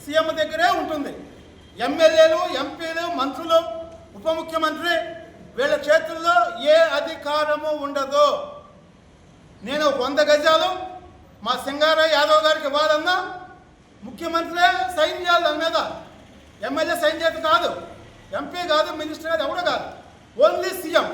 సీఎం దగ్గరే ఉంటుంది. ఎమ్మెల్యేలు, ఎంపీలు, మంత్రులు, ఉప ముఖ్యమంత్రి వీళ్ళ చేతుల్లో ఏ అధికారము ఉండదు. నేను 100 గజాలు మా సింగారయ్య యాదవ్ గారికి ఇవ్వాలన్నా ముఖ్యమంత్రే సైన్ చేయాలి దాని మీద. ఎమ్మెల్యే సైన్ చేతి కాదు, ఎంపీ కాదు, మినిస్టర్ కాదు, ఎవరు కాదు, only CM.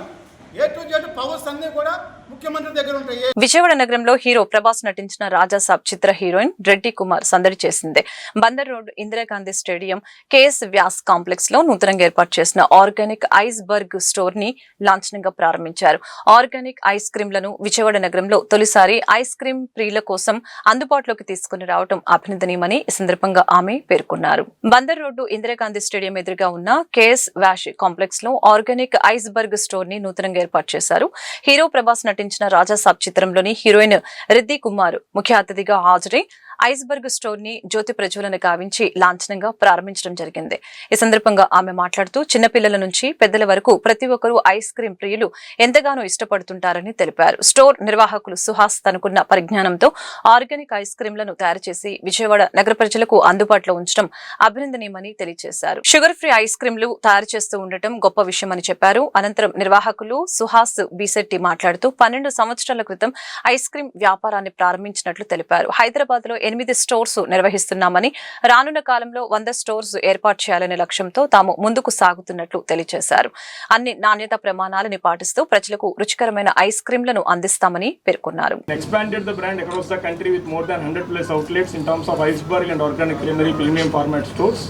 A to Z powers అన్నీ కూడా ముఖ్యమంత్రి దగ్గర ఉంటాయి. విజయవాడ నగరంలో హీరో ప్రభాస్ నటించిన రాజాసాబ్ చిత్ర హీరోయిన్ రెడ్డి కుమార్ సందడి చేసింది. Bandar road Indira Gandhi stadium K S Vyas complex లో నూతనంగా ఏర్పాటు చేసిన ఆర్గానిక్ ఐస్ బర్గ్ స్టోర్ ని లాంఛనంగా ప్రారంభించారు. ఆర్గానిక్ ఐస్ క్రీంలను విజయవాడ నగరంలో తొలిసారి ఐస్ క్రీం ప్రియుల కోసం అందుబాటులోకి తీసుకుని రావడం అభినందనీయమని ఈ సందర్భంగా ఆమె పేర్కొన్నారు. బందర్ రోడ్డు ఇందిరాగాంధీ స్టేడియం ఎదురుగా ఉన్న కేఎస్ వ్యాష్ కాంప్లెక్స్ లో ఆర్గానిక్ ఐస్ బర్గ్ స్టోర్ ని నూతనంగా ఏర్పాటు చేశారు. హీరో ప్రభాస్ నటించిన రాజాసాబ్ చిత్రంలోని హీరోయిన్ రెడ్డి కుమార్ ముఖ్య అతిథిగా హాజరై ఐస్బర్గ్ స్టోర్ ని జ్యోతి ప్రజ్వలన గావించి లాంఛనంగా ప్రారంభించడం జరిగింది. ఈ సందర్భంగా ఆమె మాట్లాడుతూ చిన్నపిల్లల నుంచి పెద్దల వరకు ప్రతి ఒక్కరూ ఐస్ క్రీం ప్రియులు ఎంతగానో ఇష్టపడుతుంటారని తెలిపారు. స్టోర్ నిర్వాహకులు సుహాస్ తనకున్న పరిజ్ఞానంతో ఆర్గానిక్ ఐస్ క్రీంలను తయారు చేసి విజయవాడ నగర ప్రజలకు అందుబాటులో ఉంచడం అభినందనీయమని తెలియజేశారు. షుగర్ ఫ్రీ ఐస్ క్రీంలు తయారు చేస్తూ ఉండటం గొప్ప విషయమని చెప్పారు. అనంతరం నిర్వాహకులు సుహాస్ బిశెట్టి మాట్లాడుతూ 12 సంవత్సరాల క్రితం ఐస్ క్రీం వ్యాపారాన్ని ప్రారంభించినట్లు తెలిపారు. హైదరాబాద్ లో 8 స్టోర్స్ నిర్వహిస్తున్నామని, రానున్న కాలంలో 100 స్టోర్స్ ఏర్పాటు చేయాలనే లక్ష్యంతో తాము ముందుకు సాగుతున్నట్లు తెలియజేశారు. అన్ని నాణ్యత ప్రమాణాలను పాటిస్తూ ప్రజలకు రుచికరమైన ఐస్ క్రీంలను అందిస్తామని పేర్కొన్నారు. Expanded the brand across the country with more than 100+ outlets in terms of iceberg and organic creamery premium format stores.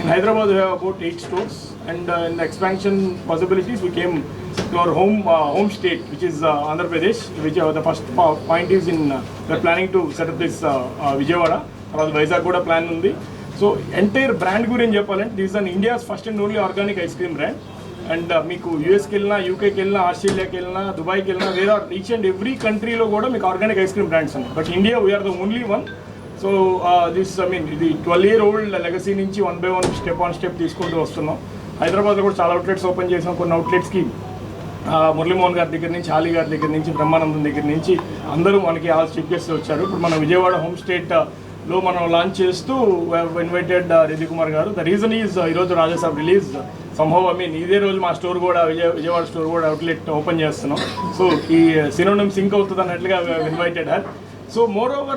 In Hyderabad, we have about 8 stores, and in the expansion possibilities, we came to our home state, which is Andhra Pradesh, which the first point is in we're planning to set up this Vijayawada. Or Vizag kuda plan undi. So entire brand gurinchi cheppalante, this is an India's first and only organic ice cream brand. And meeku US ki ellina, UK ki ellina, Australia ki ellina, Dubai ki ellina, there are each and every country lo kuda meeku organic ice cream brands unnai. But India, we are the only one. So this, I mean, the 12-year-old legacy నుంచి 1 by 1 step on step తీసుకుంటూ వస్తున్నాం. హైదరాబాద్లో కూడా చాలా outlets open చేసాం. కొన్ని అవుట్లెట్స్కి మురళీమోహన్ గారి దగ్గర నుంచి, హాలీ గారి దగ్గర నుంచి, బ్రహ్మానందం దగ్గర నుంచి అందరూ మనకి ఆల్ చీఫ్ గెస్ట్స్ వచ్చారు. ఇప్పుడు మన విజయవాడ హోమ్ స్టేట్లో మనం లాంచ్ చేస్తూ ఇన్వైటెడ్ రెడ్డి కుమార్ గారు. ద రీజన్ ఈజ్ ఈరోజు రాజాసాబ్ రిలీజ్ సంభవ్. ఐ మీన్ ఇదే రోజు మా స్టోర్ కూడా విజయవాడ స్టోర్ కూడా అవుట్లెట్ ఓపెన్ చేస్తున్నాం. సో ఈ సినోనిమ్ సింక్ అవుతుంది అన్నట్లుగా invited her. So moreover,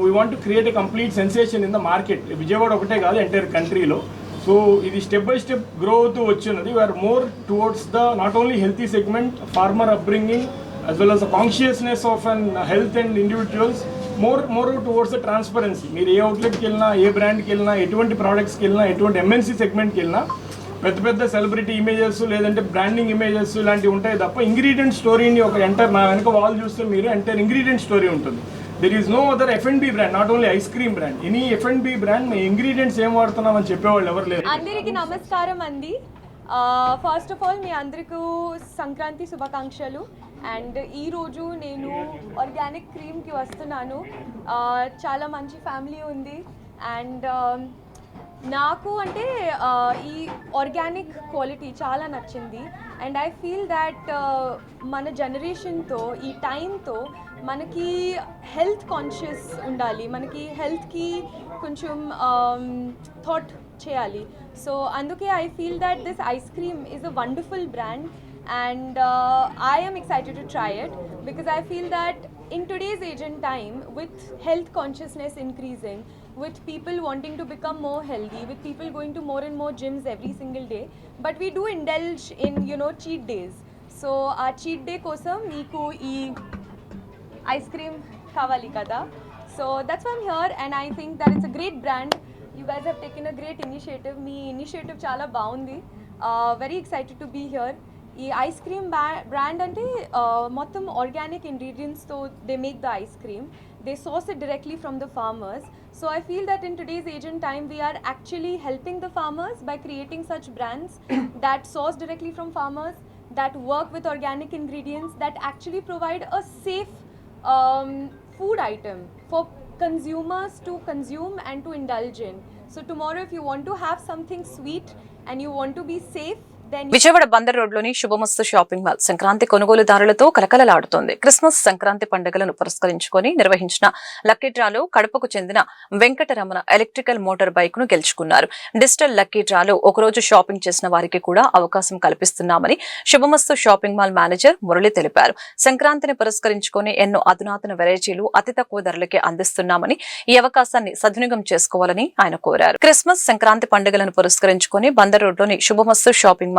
we want to create a complete sensation in the market. Vijayawada ఒకటే కాదు, ఎంటైర్ కంట్రీలో. సో ఇది స్టెప్ బై స్టెప్ గ్రో అవుతూ వచ్చినది. We're more towards the not only healthy segment, farmer upbringing, as well as the consciousness of an health and individuals, more towards the transparency. మీరు ఏ అవుట్లెట్కి వెళ్ళినా, ఏ బ్రాండ్కి వెళ్ళినా, ఎటువంటి ప్రోడక్ట్స్కి వెళ్ళినా, ఎటువంటి ఎంఎన్సీ సెగ్మెంట్కి వెళ్ళినా పెద్ద పెద్ద సెలబ్రిటీ ఇమేజెస్ లేదంటే బ్రాండింగ్ ఇమేజెస్ ఇలాంటివి ఉంటాయి తప్ప ఇంగ్రీడియంట్ స్టోరీని ఒక ఎంటర్ నా వెనక వాళ్ళు చూస్తే మీరు ఎంటర్ ఇంగ్రీడియంట్ స్టోరీ ఉంటుంది. There is no other F&B brand, not only ice cream brand. Any F&B brand, my ingredients ఏం వాడుతున్నామని చెప్పేవాళ్ళు ఎవరు లేరు. అందరికీ నమస్కారం అండి. ఫస్ట్ ఆఫ్ ఆల్ మీ అందరికీ సంక్రాంతి శుభాకాంక్షలు. అండ్ ఈరోజు నేను ఆర్గానిక్ క్రీమ్కి వస్తున్నాను. చాలా మంచి ఫ్యామిలీ ఉంది. అండ్ నాకు అంటే ఈ ఆర్గానిక్ క్వాలిటీ చాలా నచ్చింది. అండ్ ఐ ఫీల్ దాట్ మన జనరేషన్తో ఈ టైంతో మనకి హెల్త్ కాన్షియస్ ఉండాలి, మనకి హెల్త్కి కొంచెం థాట్ చేయాలి. సో అందుకే I feel that this ice cream is a wonderful brand. And I am excited to try it because I feel that in today's age and time, with health consciousness increasing, with people wanting to become more healthy, with people going to more and more gyms every single day, but we do indulge in, cheat days. So our cheat day kosam meeku ee ice cream kavali kada. So that's why I'm here, and I think that it's a great brand. You guys have taken a great initiative. Me initiative chala baundi. Very excited to be here. ఈ ice cream brand అంటే మొత్తం organic ఇంగ్రీడియంట్స్తో they make the ice cream. They source it directly from the farmers. So I feel that in today's age and time we are actually helping the farmers by creating such brands that source directly from farmers, that work with organic ingredients, that actually provide a safe food item for consumers to consume and to indulge in. So tomorrow if you want to have something sweet and you want to be safe, Vijayawada Bandar రోడ్లోని Shubhamastu shopping mall Sankranti కొనుగోలుదారులతో కలకలలాడుతోంది. Christmas Sankranti పండుగలను పురస్కరించుకొని నిర్వహించిన lucky డ్రాలో కడపకు చెందిన Venkataramana electrical motor bike ను గెలుచుకున్నారు. డిజిటల్ లక్కీ డ్రాలో ఒకరోజు షాపింగ్ చేసిన వారికి కూడా అవకాశం కల్పిస్తున్నామని శుభమస్తు షాపింగ్ మాల్ మేనేజర్ మురళి తెలిపారు. సంక్రాంతిని పురస్కరించుకొని ఎన్నో అధునాతన వెరైటీలు అతి తక్కువ ధరలకే అందిస్తున్నామని ఈ అవకాశాన్ని సద్వినియోగం చేసుకోవాలని ఆయన కోరారు. క్రిస్మస్ సంక్రాంతి పండుగలను పురస్కరించుకొని బందర్ రోడ్లోని Shubhamastu shopping mall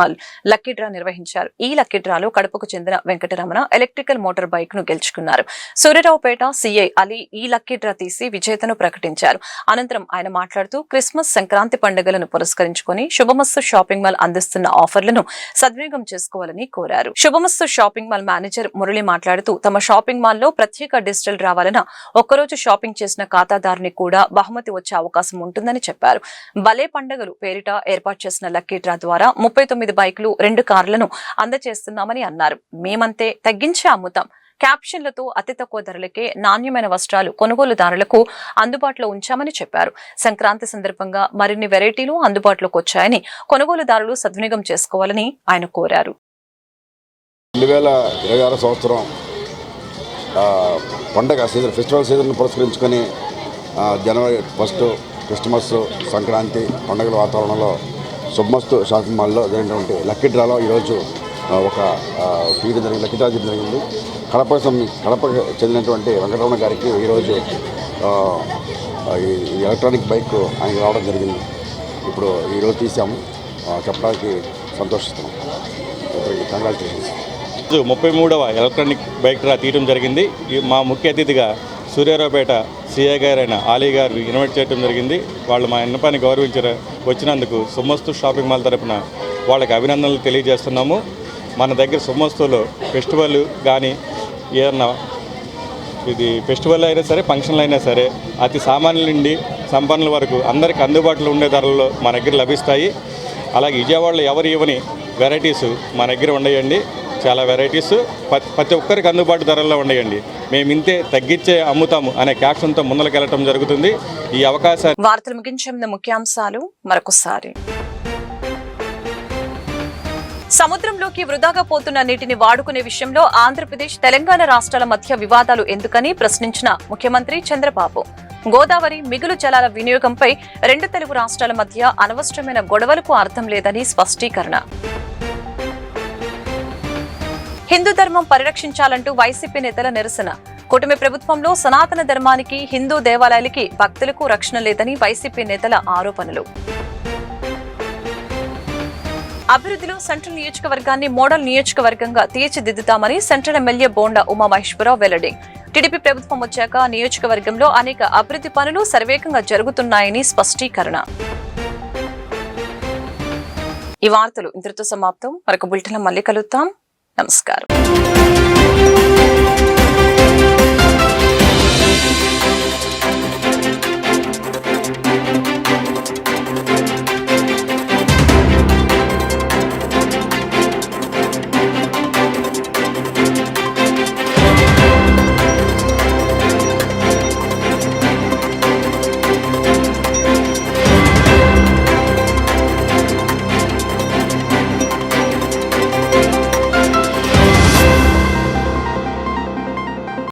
lucky draw నిర్వహించారు. ఈ లక్కీ డ్రాలో కడపకు చెందిన వెంకటరమణ ఎలక్ట్రికల్ మోటార్ బైక్ ను గెలుచుకున్నారు. సూర్యరావుపేట సిఐ అలీ ఈ లక్కీ డ్రా తీసి విజేతను ప్రకటించారు. అనంతరం ఆయన మాట్లాడుతూ క్రిస్మస్ సంక్రాంతి పండుగలను పురస్కరించుకొని శుభమస్తు షాపింగ్ మాల్ అందిస్తున్న ఆఫర్లను సద్వినియోగం చేసుకోవాలని కోరారు. శుభమస్తు షాపింగ్ మాల్ మేనేజర్ మురళి మాట్లాడుతూ తమ షాపింగ్ మాల్ లో ప్రత్యేక డిజిటల్ డ్రా వలన ఒక్కరోజు షాపింగ్ చేసిన ఖాతాదారుని కూడా బహుమతి వచ్చే అవకాశం ఉంటుందని చెప్పారు. భలే పండుగలు పేరిట ఏర్పాటు చేసిన లక్కీ డ్రా ద్వారా 39 బైకులు 2 కార్లను అందజేస్తున్నామని అన్నారు. మేమంతే తగ్గించి అమ్ముతాం. క్యాప్షన్లతో అతి తక్కువ ధరలకే నాణ్యమైన వస్త్రాలు కొనుగోలుదారులకు అందుబాటులో ఉంచామని చెప్పారు. సంక్రాంతి సందర్భంగా మరిన్ని వెరైటీలు అందుబాటులోకి వచ్చాయని కొనుగోలుదారులు సద్వినియోగం చేసుకోవాలని ఆయన కోరారు. 2026 సంవత్సరం పండగ సీజన్ ఫెస్టివల్ సీజన్ పురస్కరించుకొని జనవరి 1 క్రిస్మస్ సంక్రాంతి పండుగల వాతావరణంలో శుభమస్తు షాపింగ్ మాల్లో జరిగినటువంటి లక్కీ డ్రాలో ఈరోజు ఒక లక్కీ డ్రా జరిగింది. కడపకు చెందినటువంటి వెంకటరమణ గారికి ఈరోజు ఈ ఎలక్ట్రానిక్ బైక్ ఆయన రావడం జరిగింది. ఇప్పుడు ఈరోజు తీసాము, చెప్పడానికి సంతోషిస్తున్నాం. కంగ్రాచులేషన్స్. 33వ ఎలక్ట్రానిక్ బైక్ డ్రా తీయడం జరిగింది. మా ముఖ్య అతిథిగా సూర్యారావుపేట సిఐ గారైన ఆలీ గారు ఇన్వైట్ చేయడం జరిగింది. వాళ్ళు మా విన్నపాన్ని వచ్చినందుకు శుభమస్తు షాపింగ్ మాల్ తరపున వాళ్ళకి అభినందనలు తెలియజేస్తున్నాము. మన దగ్గర శుభమస్తులో ఫెస్టివల్ కానీ ఏదన్నా ఇది ఫెస్టివల్ అయినా సరే ఫంక్షన్లు అయినా సరే అతి సామాన్యుల నుండి సంపన్నుల వరకు అందరికీ అందుబాటులో ఉండే ధరల్లో మా దగ్గర లభిస్తాయి. అలాగే విజయవాడలో ఎవరు ఇవ్వని వెరైటీస్ మా దగ్గర ఉండయండి. చాలా వెరైటీస్ ప్రతి ఒక్కరికి అందుబాటు ధరల్లో ఉండయండి. మేము ఇంతే తగ్గించే అమ్ముతాము అనే క్యాప్షన్తో ముందరకెళ్ళటం జరుగుతుంది. ఈ అవకాశాన్ని వార్తలు ముగించే ముఖ్యాంశాలు మరొకసారి. సముద్రంలోకి వృధాగా పోతున్న నీటిని వాడుకునే విషయంలో ఆంధ్రప్రదేశ్ తెలంగాణ రాష్ట్రాల మధ్య వివాదాలు ఎందుకని ప్రశ్నించిన ముఖ్యమంత్రి చంద్రబాబు. గోదావరి మిగులు జలాల వినియోగంపై 2 తెలుగు రాష్ట్రాల మధ్య అనవసరమైన గొడవలకు అర్థం లేదని స్పష్టీకరణ. హిందూ ధర్మం పరిరక్షించాలంటూ వైసీపీ నేతల నిరసన. కూటమి ప్రభుత్వంలో సనాతన ధర్మానికి హిందూ దేవాలయాలకి భక్తులకు రక్షణ లేదని వైసీపీ నేతల ఆరోపణలు. అభివృద్ధిలో సెంట్రల్ నియోజకవర్గాన్ని మోడల్ నియోజకవర్గంగా తీర్చిదిద్దుతామని సెంట్రల్ ఎమ్మెల్యే బోండా ఉమామహేశ్వరరావు వెల్లడి. టీడీపీ ప్రభుత్వం వచ్చాక నియోజకవర్గంలో అనేక అభివృద్ధి పనులు శరవేగంగా జరుగుతున్నాయని స్పష్టీకరణ. ఈ వార్తలు ఇంతటితో సమాప్తం. మరొక బులెటిన్లో మళ్ళీ కలుద్దాం. నమస్కారం.